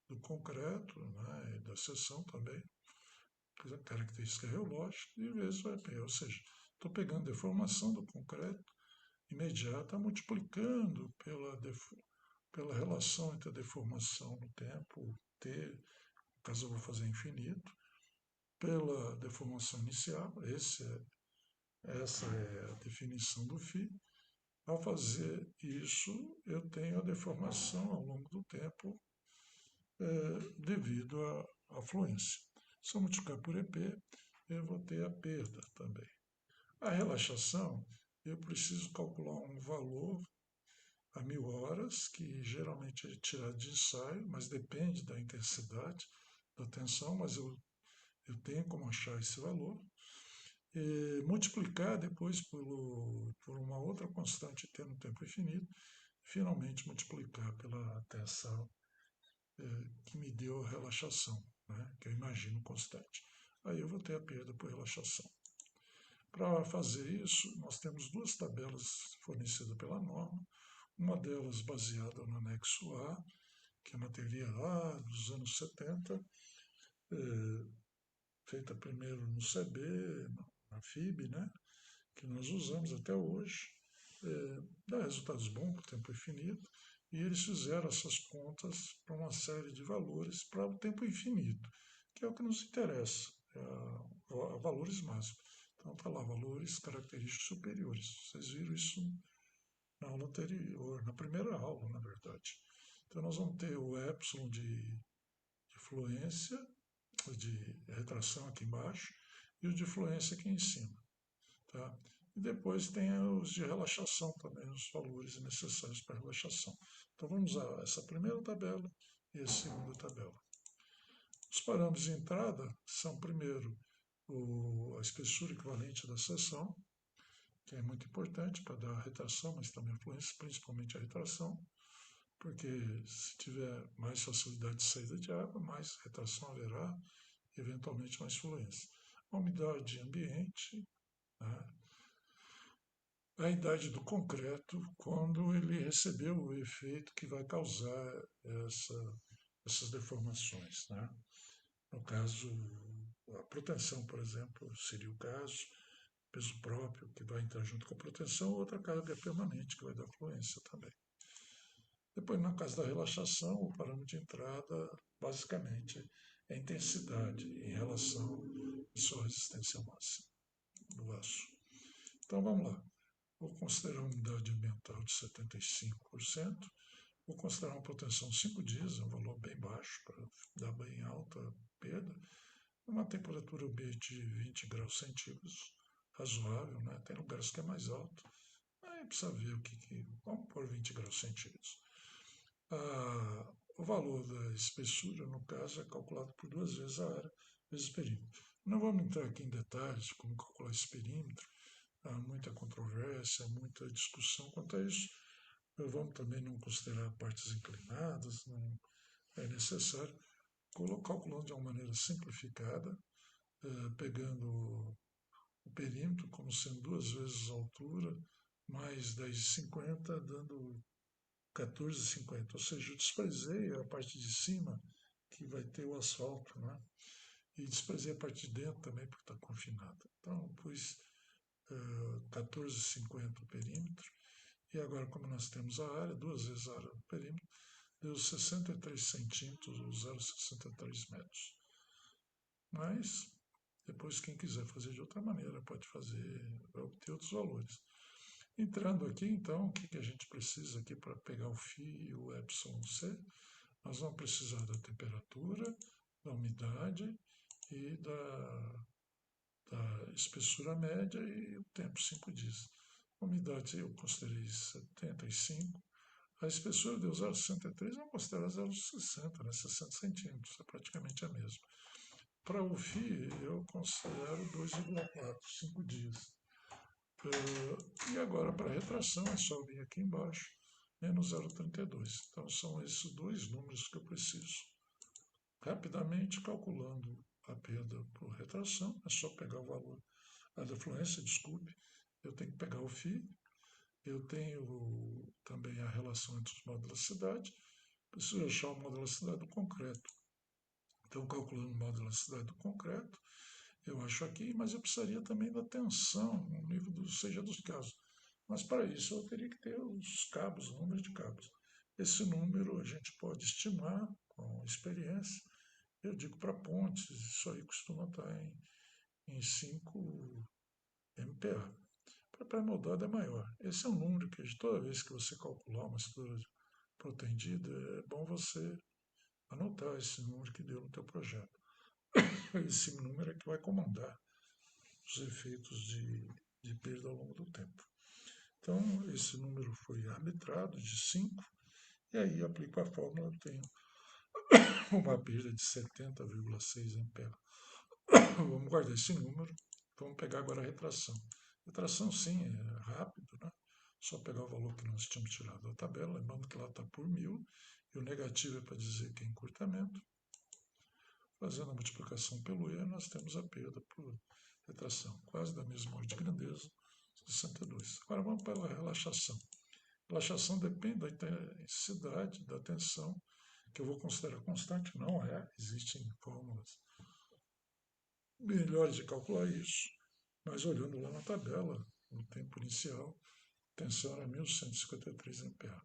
do concreto, né, e da seção também, característica geológica, e vezes o EP, ou seja, estou pegando a deformação do concreto imediata, multiplicando pela relação entre a deformação no tempo, T, no caso eu vou fazer infinito, pela deformação inicial, essa é a definição do φ. Ao fazer isso, eu tenho a deformação ao longo do tempo devido à fluência. Se eu multiplicar por EP, eu vou ter a perda também. A relaxação, eu preciso calcular um valor a 1000 horas, que geralmente é tirado de ensaio, mas depende da intensidade da tensão, mas eu tenho como achar esse valor. E multiplicar depois por uma outra constante t no tempo infinito, finalmente multiplicar pela tensão que me deu a relaxação, né, que eu imagino constante. Aí eu vou ter a perda por relaxação. Para fazer isso, nós temos duas tabelas fornecidas pela norma, uma delas baseada no anexo A, que é uma teoria lá dos anos 70, feita primeiro no CB, na FIB, né, que nós usamos até hoje, dá resultados bons para o tempo infinito, e eles fizeram essas contas para uma série de valores para o tempo infinito, que é o que nos interessa, valores máximos. Então está lá, valores característicos superiores. Vocês viram isso na aula anterior, na primeira aula, na verdade. Então nós vamos ter o epsilon de fluência, de retração aqui embaixo, e o de fluência aqui em cima. Tá? E depois tem os de relaxação também, os valores necessários para relaxação. Então vamos usar essa primeira tabela e a segunda tabela. Os parâmetros de entrada são, primeiro, a espessura equivalente da seção, que é muito importante para dar a retração, mas também a fluência, principalmente a retração, porque se tiver mais facilidade de saída de água, mais retração haverá, eventualmente mais fluência. A umidade ambiente, né? A idade do concreto, quando ele recebeu o efeito que vai causar essas deformações, né? No caso, a proteção, por exemplo, seria o caso, peso próprio, que vai entrar junto com a proteção, ou outra carga permanente, que vai dar fluência também. Depois, na casa da relaxação, o parâmetro de entrada, basicamente, é a intensidade em relação à sua resistência máxima do aço. Então, vamos lá. Vou considerar uma umidade ambiental de 75%. Vou considerar uma proteção 5 dias, um valor bem baixo, para dar bem alta perda. Uma temperatura ambiente de 20 graus centígrados, razoável, né? Tem lugares que é mais alto. Aí precisa ver o que vamos pôr 20 graus centígrados. O valor da espessura, no caso, é calculado por 2 vezes a área vezes o perímetro. Não vamos entrar aqui em detalhes de como calcular esse perímetro. Há muita controvérsia, muita discussão quanto a isso. Vamos também não considerar partes inclinadas, não é necessário. Calculando de uma maneira simplificada, pegando o perímetro como sendo 2 vezes a altura, mais 10,50, dando 14,50. Ou seja, eu desprezei a parte de cima, que vai ter o asfalto, né? E desprezei a parte de dentro também, porque está confinada. Então, pus 14,50 o perímetro. E agora, como nós temos a área, 2 vezes a área do perímetro, deu 63 centímetros, ou 0,63 metros. Mas, depois, quem quiser fazer de outra maneira, pode fazer, vai obter outros valores. Entrando aqui, então, o que a gente precisa aqui para pegar o φ e o εc? Nós vamos precisar da temperatura, da umidade e da espessura média e o tempo, 5 dias. A umidade eu considerei 75. A espessura deu 0,63, eu vou considerar 0,60, né? 60 centímetros, é praticamente a mesma. Para o φ, eu considero 2,4, 5 dias. E agora, para a retração, é só vir aqui embaixo, menos 0,32. Então, são esses dois números que eu preciso. Rapidamente, calculando a perda por retração, é só pegar o valor da fluência, desculpe, eu tenho que pegar o φ, eu tenho também a relação entre os módulos da cidade, preciso achar o módulo da cidade do concreto. Então, calculando o módulo da cidade do concreto, eu acho aqui, mas eu precisaria também da tensão no nível seja dos casos. Mas para isso eu teria que ter os cabos, o número de cabos. Esse número a gente pode estimar com experiência. Eu digo para pontes, isso aí costuma estar em 5 MPa. Para pré-moldado é maior. Esse é um número que toda vez que você calcular uma estrutura protendida, é bom você anotar esse número que deu no teu projeto. Esse número é que vai comandar os efeitos de perda ao longo do tempo. Então, esse número foi arbitrado de 5, e aí aplico a fórmula, tenho uma perda de 70,6 ampere. Vamos guardar esse número, vamos pegar agora a retração. Retração, sim, é rápido, né? Só pegar o valor que nós tínhamos tirado da tabela, lembrando que lá está por 1000, e o negativo é para dizer que é encurtamento. Fazendo a multiplicação pelo E, nós temos a perda por retração, quase da mesma ordem de grandeza, 62. Agora vamos para a relaxação. Relaxação depende da intensidade da tensão, que eu vou considerar constante, não é, existem fórmulas melhores de calcular isso, mas olhando lá na tabela, no tempo inicial, a tensão era 1153 MPa.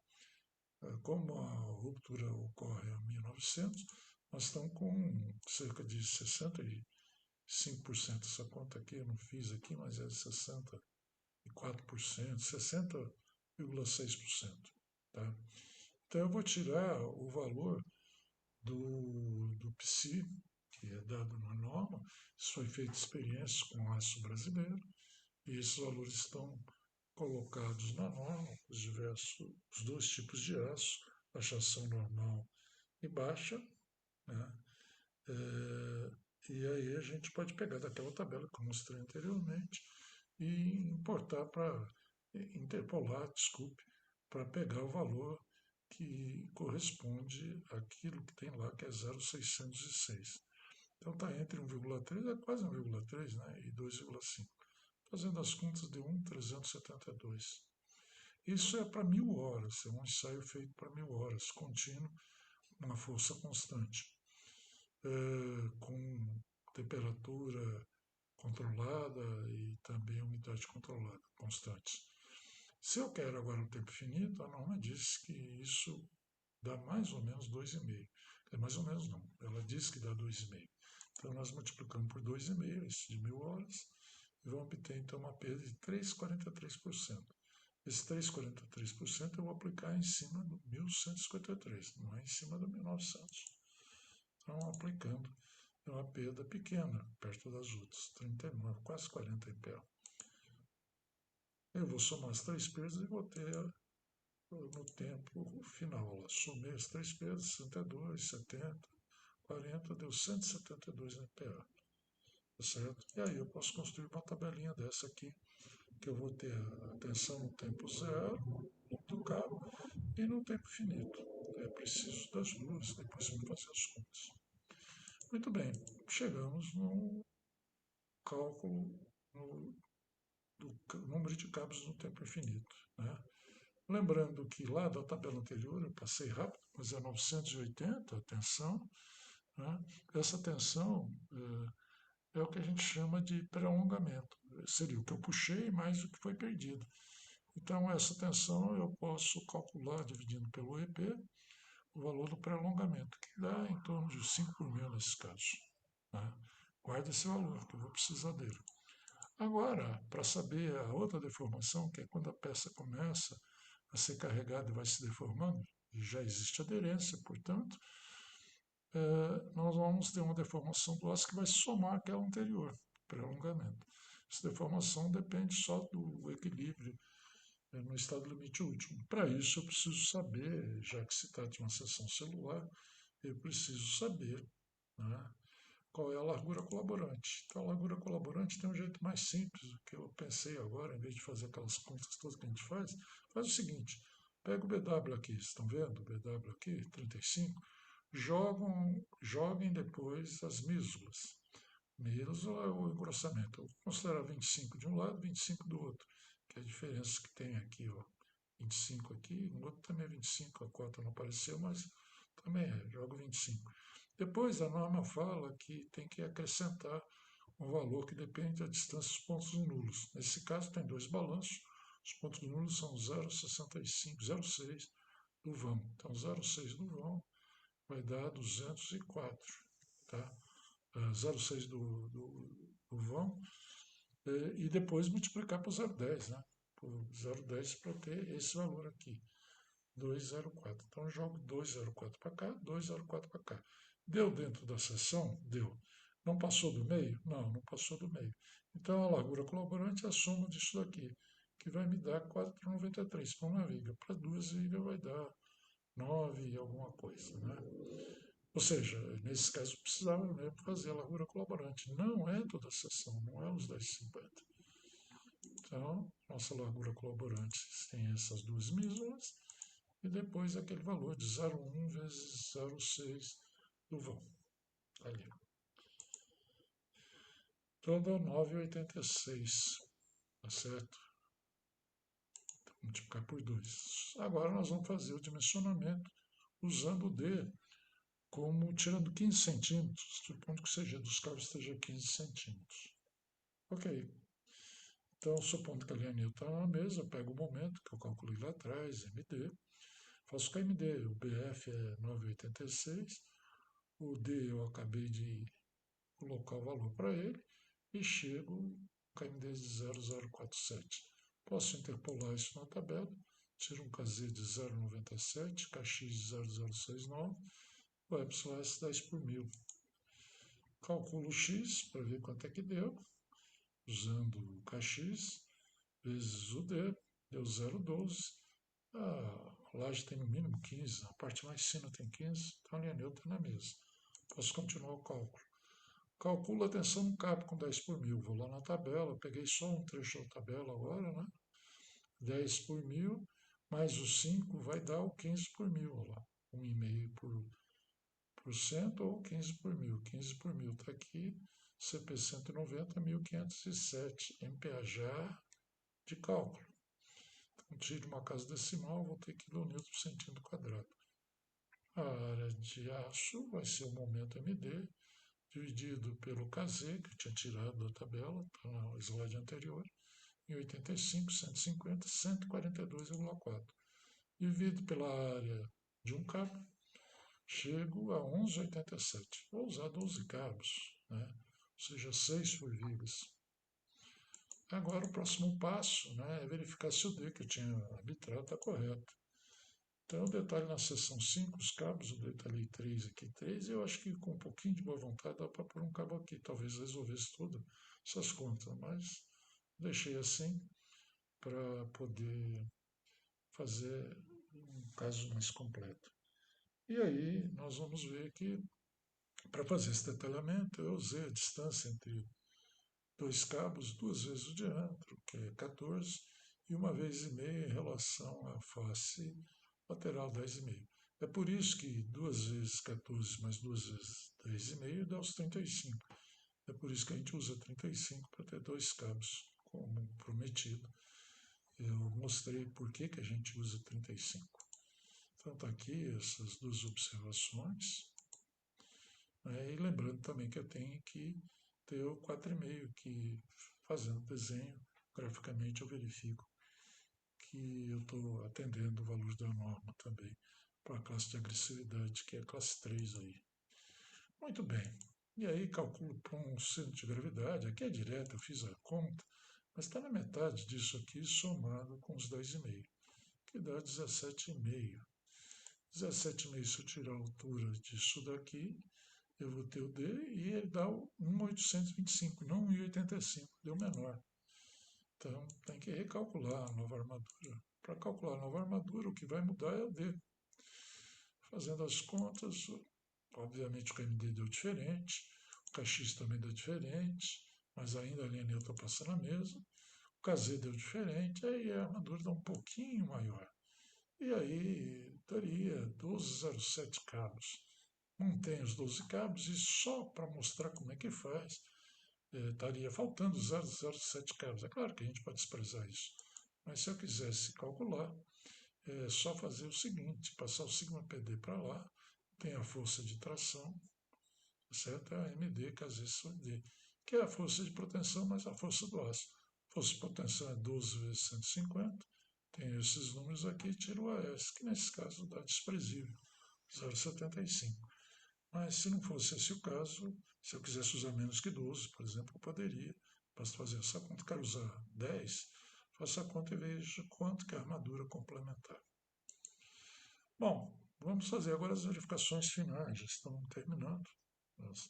Como a ruptura ocorre a 1900, nós estamos com cerca de 65%. Essa conta aqui eu não fiz aqui, mas é 64%, 60,6%. Tá? Então eu vou tirar o valor do PSI, que é dado na norma. Isso foi feito experiências com aço brasileiro, e esses valores estão colocados na norma, os dois tipos de aço, taxação normal e baixa, né? E aí a gente pode pegar daquela tabela que eu mostrei anteriormente e importar para interpolar, desculpe, para pegar o valor que corresponde àquilo que tem lá, que é 0,606. Então está entre 1,3, é quase 1,3, né, e 2,5. Fazendo as contas, deu 1,372. Isso é para 1000 horas, é um ensaio feito para 1000 horas, contínuo, uma força constante, com temperatura controlada e também umidade controlada, constantes. Se eu quero agora um tempo finito, a norma diz que isso dá mais ou menos 2,5. É mais ou menos não, ela diz que dá 2,5. Então nós multiplicamos por 2,5, isso de 1000 horas, e vamos obter então uma perda de 3,43%. Esse 3,43% eu vou aplicar em cima do 1153, não é em cima do 1900. Então, aplicando, é uma perda pequena, perto das outras, 39, quase 40 MPa. Eu vou somar as três perdas e vou ter no tempo final. Somei as três perdas, 62, 70, 40, deu 172 MPa. Tá certo? E aí eu posso construir uma tabelinha dessa aqui, que eu vou ter a tensão no tempo zero, do cabo, e no tempo finito. É preciso das duas, depois vamos fazer as contas. Muito bem, chegamos no cálculo do número de cabos no tempo infinito. Né? Lembrando que lá da tabela anterior, eu passei rápido, mas é 980 a tensão. Né? Essa tensão é o que a gente chama de prolongamento. Seria o que eu puxei mais o que foi perdido. Então, essa tensão eu posso calcular dividindo pelo EP o valor do prolongamento, que dá em torno de 5 por mil nesses casos. Né? Guarda esse valor, que eu vou precisar dele. Agora, para saber a outra deformação, que é quando a peça começa a ser carregada e vai se deformando, e já existe aderência, portanto, nós vamos ter uma deformação do aço que vai somar àquela anterior, prolongamento. Essa deformação depende só do equilíbrio no estado limite último. Para isso, eu preciso saber, já que se trata de uma seção celular, eu preciso saber, né, qual é a largura colaborante. Então, a largura colaborante tem um jeito mais simples, que eu pensei agora, em vez de fazer aquelas contas todas que a gente faz o seguinte: pega o BW aqui, estão vendo? O BW aqui, 35, joguem depois as mísulas. Mísula é o engrossamento. Eu vou considerar 25 de um lado, 25 do outro, que é a diferença que tem aqui, ó. 25 aqui, no outro também é 25, a cota não apareceu, mas também jogo 25. Depois a norma fala que tem que acrescentar um valor que depende da distância dos pontos nulos. Nesse caso tem dois balanços, os pontos nulos são 0,65, 0,6, do vão. Então, 0,6 do vão vai dar 204, tá? 0,6 do vão, e depois multiplicar por 0,10, né? Por 0,10 para ter esse valor aqui, 204. Então eu jogo 204 para cá, 204 para cá. Deu dentro da seção? Deu. Não passou do meio? Não, não passou do meio. Então a largura colaborante é a soma disso daqui, que vai me dar 4,93 para uma viga. Para duas vigas vai dar 9 e alguma coisa, né? Ou seja, nesse caso precisava mesmo fazer a largura colaborante. Não é toda a seção, não é os 10,50. Então, nossa largura colaborante tem essas duas mísulas e depois aquele valor de 0,1 vezes 0,6 do vão. Ali. Então dá 9,86. Tá certo? Então, multiplicar por 2. Agora nós vamos fazer o dimensionamento usando o D como tirando 15 centímetros, supondo que seja dos cabos esteja 15 centímetros. Ok. Então, supondo que a linha newton está na mesa, eu pego o momento que eu calculei lá atrás, MD, faço KMD, o BF é 9,86, o D eu acabei de colocar o valor para ele e chego KMD de 0,047. Posso interpolar isso na tabela, tiro um KZ de 0,97, KX de 0,069, o EPSLS 10 por mil. Calculo o X para ver quanto é que deu, usando o KX, vezes o D, deu 0,12. A laje tem no mínimo 15, a parte mais fina tem 15, então a linha neutra na mesa. Posso continuar o cálculo. Calculo a tensão no cabo com 10 por mil. Vou lá na tabela, peguei só um trecho da tabela agora, né? 10 por mil, mais o 5 vai dar o 15 por mil, olha lá. 1,5% ou 15 por mil. 15 por mil está aqui, CP 190, 1507 MPa já de cálculo. Então, tiro uma casa decimal, vou ter quilonewton por centímetro quadrado. A área de aço vai ser o momento MD, dividido pelo KZ, que eu tinha tirado da tabela, está no slide anterior, em 85, 150, 142,4. Divido pela área de um cabo, chego a 11,87. Vou usar 12 cabos, né? Ou seja, 6 forvilhas. Agora o próximo passo, né, é verificar se o D que eu tinha arbitrado está correto. Então, o detalhe na seção 5, os cabos, eu detalhei 3 aqui, 3, e eu acho que com um pouquinho de boa vontade dá para pôr um cabo aqui, talvez resolvesse tudo essas contas, mas deixei assim para poder fazer um caso mais completo. E aí nós vamos ver que para fazer esse detalhamento eu usei a distância entre dois cabos, duas vezes o diâmetro, que é 14, e uma vez e meia em relação à face lateral 10,5. É por isso que 2 vezes 14 mais 2 vezes 10,5 dá os 35. É por isso que a gente usa 35 para ter dois cabos, como prometido. Eu mostrei por que a gente usa 35. Então está aqui essas duas observações. Né? E lembrando também que eu tenho que ter o 4,5, que fazendo o desenho, graficamente eu verifico que eu estou atendendo o valor da norma também para a classe de agressividade, que é a classe 3 aí. Muito bem. E aí calculo para um centro de gravidade, aqui é direto, eu fiz a conta, mas está na metade disso aqui somado com os 10,5, que dá 17,5. 17,5, se eu tirar a altura disso daqui, eu vou ter o D e ele dá o 1,825, não 1,85, deu menor. Então tem que recalcular a nova armadura. Para calcular a nova armadura, o que vai mudar é o D. Fazendo as contas, obviamente o KMD deu diferente, o KX também deu diferente, mas ainda a linha neutra passa na mesa. O KZ deu diferente, aí a armadura dá um pouquinho maior. E aí daria 12,07 cabos. Mantém os 12 cabos e só para mostrar como é que faz, estaria faltando 0,07 cabos. É claro que a gente pode desprezar isso, mas se eu quisesse calcular, é só fazer o seguinte, passar o sigma PD para lá, tem a força de tração, certo? É a MD, KZ sobre D, que é a força de proteção mais a força do aço. A força de proteção é 12 vezes 150, Tenho esses números aqui, tiro o AS, que nesse caso dá desprezível, 0,75. Mas se não fosse esse o caso, se eu quisesse usar menos que 12, por exemplo, eu poderia. Basta fazer essa conta. Quero usar 10, faça a conta e veja quanto que é a armadura complementar. Bom, vamos fazer agora as verificações finais. Já estão terminando,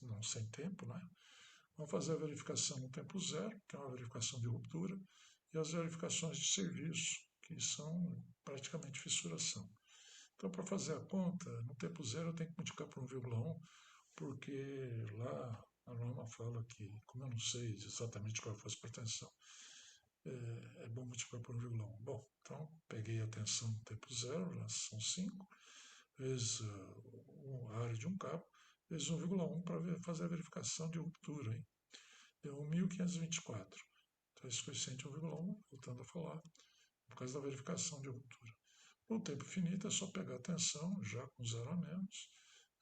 não sem tempo, né? Vamos fazer a verificação no tempo zero, que é uma verificação de ruptura, e as verificações de serviço, que são praticamente fissuração. Então, para fazer a conta, no tempo zero eu tenho que multiplicar por 1,1, porque lá a norma fala que, como eu não sei exatamente qual foi a pretensão, é bom multiplicar por 1,1. Bom, então peguei a tensão no tempo zero, já são 5, vezes a área de um cabo, vezes 1,1 para fazer a verificação de ruptura. Hein? Deu 1.524. Então esse coeficiente 1,1, voltando a falar, por causa da verificação de ruptura. No tempo finito é só pegar a tensão, já com zero a menos,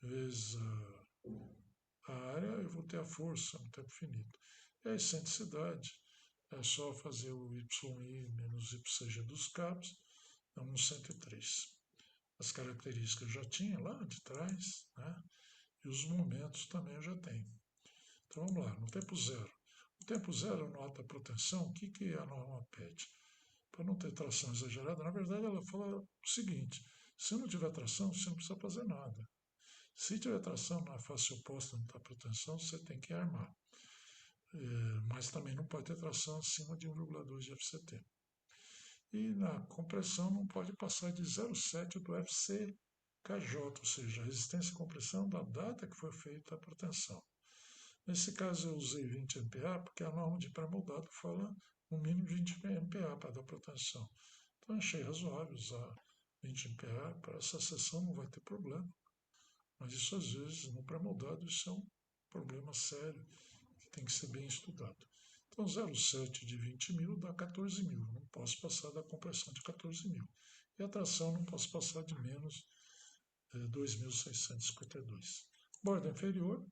vezes a área, eu vou ter a força no tempo finito. E a excentricidade é só fazer o YI menos YCG dos cabos, dá uns 103. As características eu já tinha lá de trás, né? E os momentos também eu já tenho. Então vamos lá, no tempo zero. No tempo zero, no alta proteção, o que a norma pede? Para não ter tração exagerada, na verdade ela fala o seguinte: se não tiver tração, você não precisa fazer nada. Se tiver tração na face oposta onde está a proteção, você tem que armar. Mas também não pode ter tração acima de 1,2 de FCT. E na compressão não pode passar de 0,7 do FCKJ, ou seja, a resistência à compressão da data que foi feita a proteção. Nesse caso eu usei 20 MPa porque a norma de pré-moldado fala no mínimo 20 MPa para dar proteção. Então achei razoável usar 20 MPa, para essa seção não vai ter problema. Mas isso às vezes no pré-moldado isso é um problema sério que tem que ser bem estudado. Então 0,7 de 20 mil dá 14 mil. Não posso passar da compressão de 14 mil. E a tração não posso passar de menos 2.652. Borda inferior,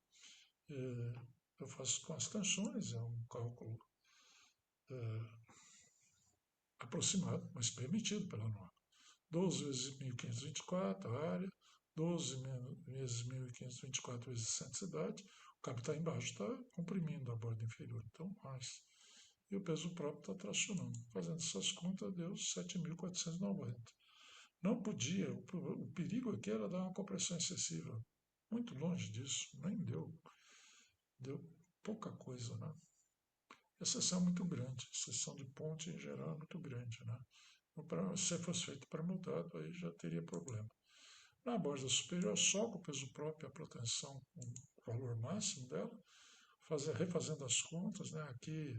eu faço com as tensões, é um cálculo aproximado, mas permitido pela norma. 12 vezes 1.524, a área, 12 vezes 1.524 vezes a excentricidade, o cabo está embaixo, está comprimindo a borda inferior, então mais. E o peso próprio está tracionando. Fazendo essas contas, deu 7.490. Não podia, o perigo aqui era dar uma compressão excessiva. Muito longe disso, nem deu. Deu pouca coisa, né? A seção é muito grande, a seção de ponte em geral é muito grande, né? Então, se fosse feito para mudado, aí já teria problema. Na borda superior, só com o peso próprio e a proteção com o valor máximo dela, refazendo as contas, né? Aqui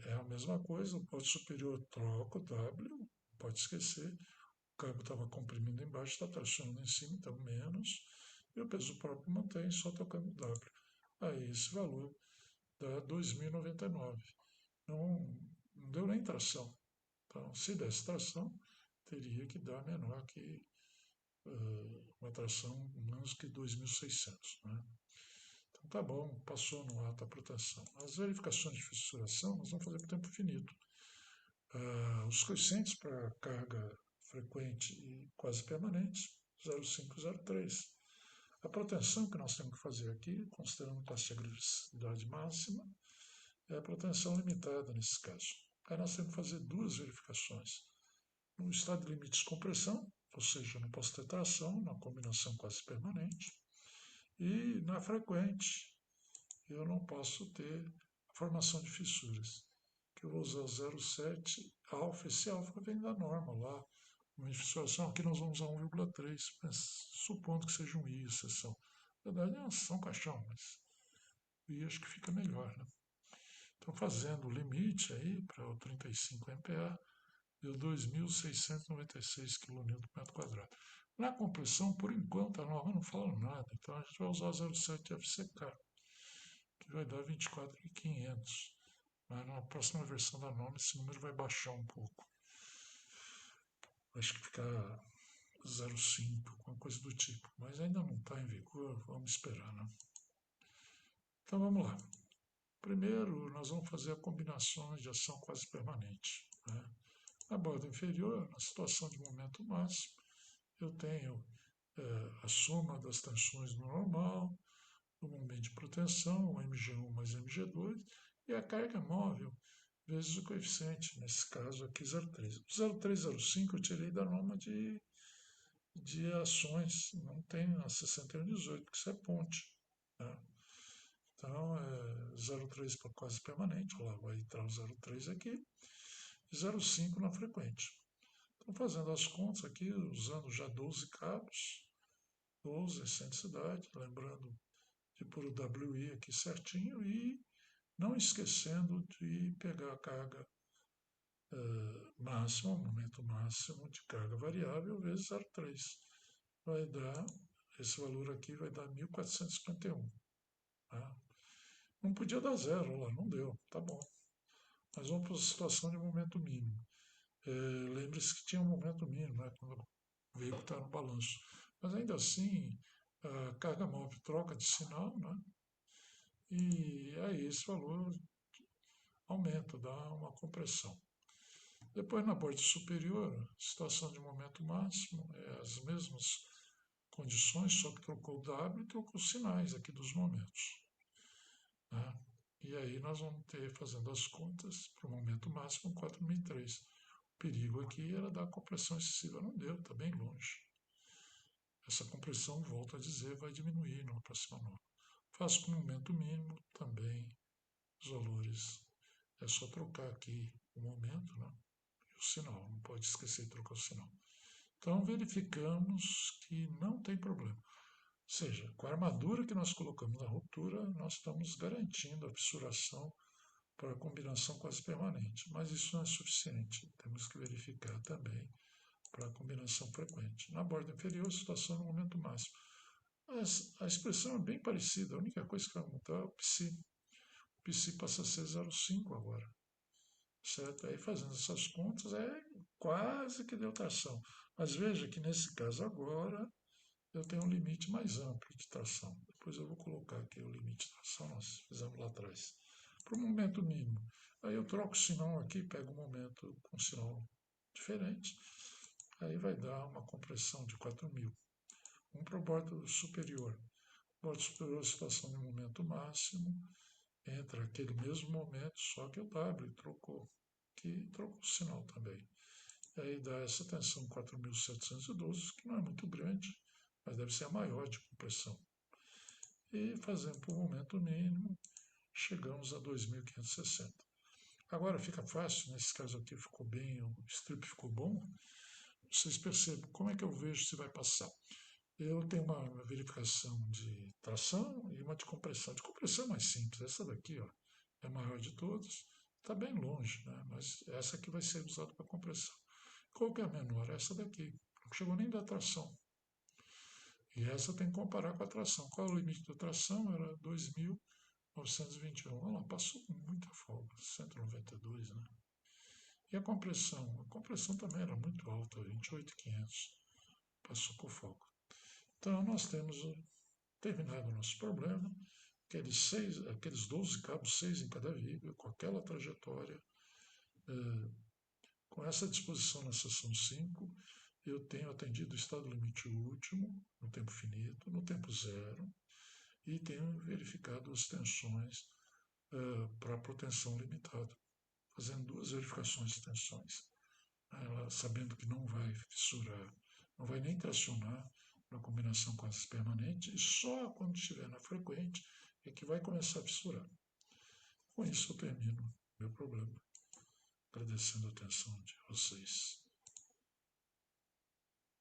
é a mesma coisa, o borda superior troca o W, pode esquecer, o cabo estava comprimindo embaixo, está tracionando em cima, então menos, e o peso próprio mantém, só tocando o W. Aí esse valor dá 2.099. Não deu nem tração. Então, se desse tração, teria que dar menor que uma tração menos que 2.600. Né? Então, tá bom, passou no ato a proteção. As verificações de fissuração nós vamos fazer por tempo finito. Os coeficientes para carga frequente e quase permanente, 0,5 e 0,3. A proteção que nós temos que fazer aqui, considerando taxa de agressividade máxima, é a proteção limitada nesse caso. Aí nós temos que fazer duas verificações. No estado de limites de compressão, ou seja, eu não posso ter tração na combinação quase permanente, e na frequente, eu não posso ter a formação de fissuras, que eu vou usar 0,7 alfa. Esse alfa vem da norma lá, uma fissuração, aqui nós vamos usar 1,3, supondo que seja um I, exceção. Na verdade é uma sessão caixão, mas o I acho que fica melhor, né? Então, fazendo o limite aí para o 35 MPa, deu 2.696 kN por metro quadrado. Na compressão, por enquanto, a norma não fala nada, então a gente vai usar 0,7 FCK, que vai dar 24.500. Mas na próxima versão da norma esse número vai baixar um pouco. Acho que ficar 0,5, alguma coisa do tipo. Mas ainda não está em vigor, vamos esperar, né? Então vamos lá. Primeiro, nós vamos fazer a combinação de ação quase permanente. Né? Na borda inferior, na situação de momento máximo, eu tenho a soma das tensões no normal, o momento de proteção, o mg1 mais mg2, e a carga móvel vezes o coeficiente, nesse caso aqui 0,3. O 0,305 eu tirei da norma de ações, não tem a 6118, porque isso é ponte. Né? Então, 0,3 para quase permanente, lá vai entrar o 0,3 aqui, e 0,5 na frequente. Então, fazendo as contas aqui, usando já 12 cabos, 12 excentricidade, lembrando de pôr o WI aqui certinho e não esquecendo de pegar a carga máxima, o momento máximo de carga variável vezes 0,3. Vai dar, esse valor aqui vai dar 1451. Tá? Não podia dar zero lá, não deu, tá bom. Mas vamos para a situação de momento mínimo. Lembre-se que tinha um momento mínimo, né, quando o veículo está no balanço. Mas ainda assim, a carga móvel troca de sinal, né, e aí esse valor aumenta, dá uma compressão. Depois, na borda superior, situação de momento máximo, as mesmas condições, só que trocou o W e trocou os sinais aqui dos momentos. Né? E aí nós vamos ter, fazendo as contas, para o momento máximo, 4003. O perigo aqui era dar compressão excessiva, não deu, está bem longe. Essa compressão, volto a dizer, vai diminuir na próxima norma. Faço com o momento mínimo também os valores. É só trocar aqui o momento, né? E o sinal, não pode esquecer de trocar o sinal. Então verificamos que não tem problema. Ou seja, com a armadura que nós colocamos na ruptura, nós estamos garantindo a fissuração para a combinação quase permanente. Mas isso não é suficiente. Temos que verificar também para a combinação frequente. Na borda inferior, situação no momento máximo. Mas a expressão é bem parecida. A única coisa que vai mudar é o psi. O psi passa a ser 0,5 agora. Certo? Aí fazendo essas contas quase que deu tração. Mas veja que nesse caso agora eu tenho um limite mais amplo de tração. Depois eu vou colocar aqui o limite de tração, nós fizemos lá atrás. Para o momento mínimo. Aí eu troco o sinal aqui, pego um momento com sinal diferente. Aí vai dar uma compressão de 4.000. Vamos para o bordo superior. Bordo superior, situação de momento máximo. Entra aquele mesmo momento, só que o W trocou. Que trocou o sinal também. E aí dá essa tensão 4.712, que não é muito grande, mas deve ser a maior de compressão. E fazendo por momento mínimo, chegamos a 2.560. Agora fica fácil, nesse caso aqui ficou bem, o strip ficou bom. Vocês percebem como é que eu vejo se vai passar. Eu tenho uma verificação de tração e uma de compressão. De compressão é mais simples, essa daqui ó, é a maior de todas, está bem longe, né? Mas essa aqui vai ser usada para compressão. Qual que é a menor? Essa daqui, não chegou nem da tração. E essa tem que comparar com a tração. Qual é o limite da tração? Era 2.921. Olha lá, passou com muita folga, 192, né? E a compressão? A compressão também era muito alta, 28.500. Passou por folga. Então, nós temos terminado o nosso problema. Aqueles 12 cabos, 6 em cada vírgula, com aquela trajetória, com essa disposição na seção 5, eu tenho atendido o estado limite último, no tempo finito, no tempo zero, e tenho verificado as tensões para proteção limitada, fazendo 2 verificações de tensões. Ela, sabendo que não vai fissurar, não vai nem tracionar na combinação quase permanente, e só quando estiver na frequente é que vai começar a fissurar. Com isso eu termino meu problema, agradecendo a atenção de vocês.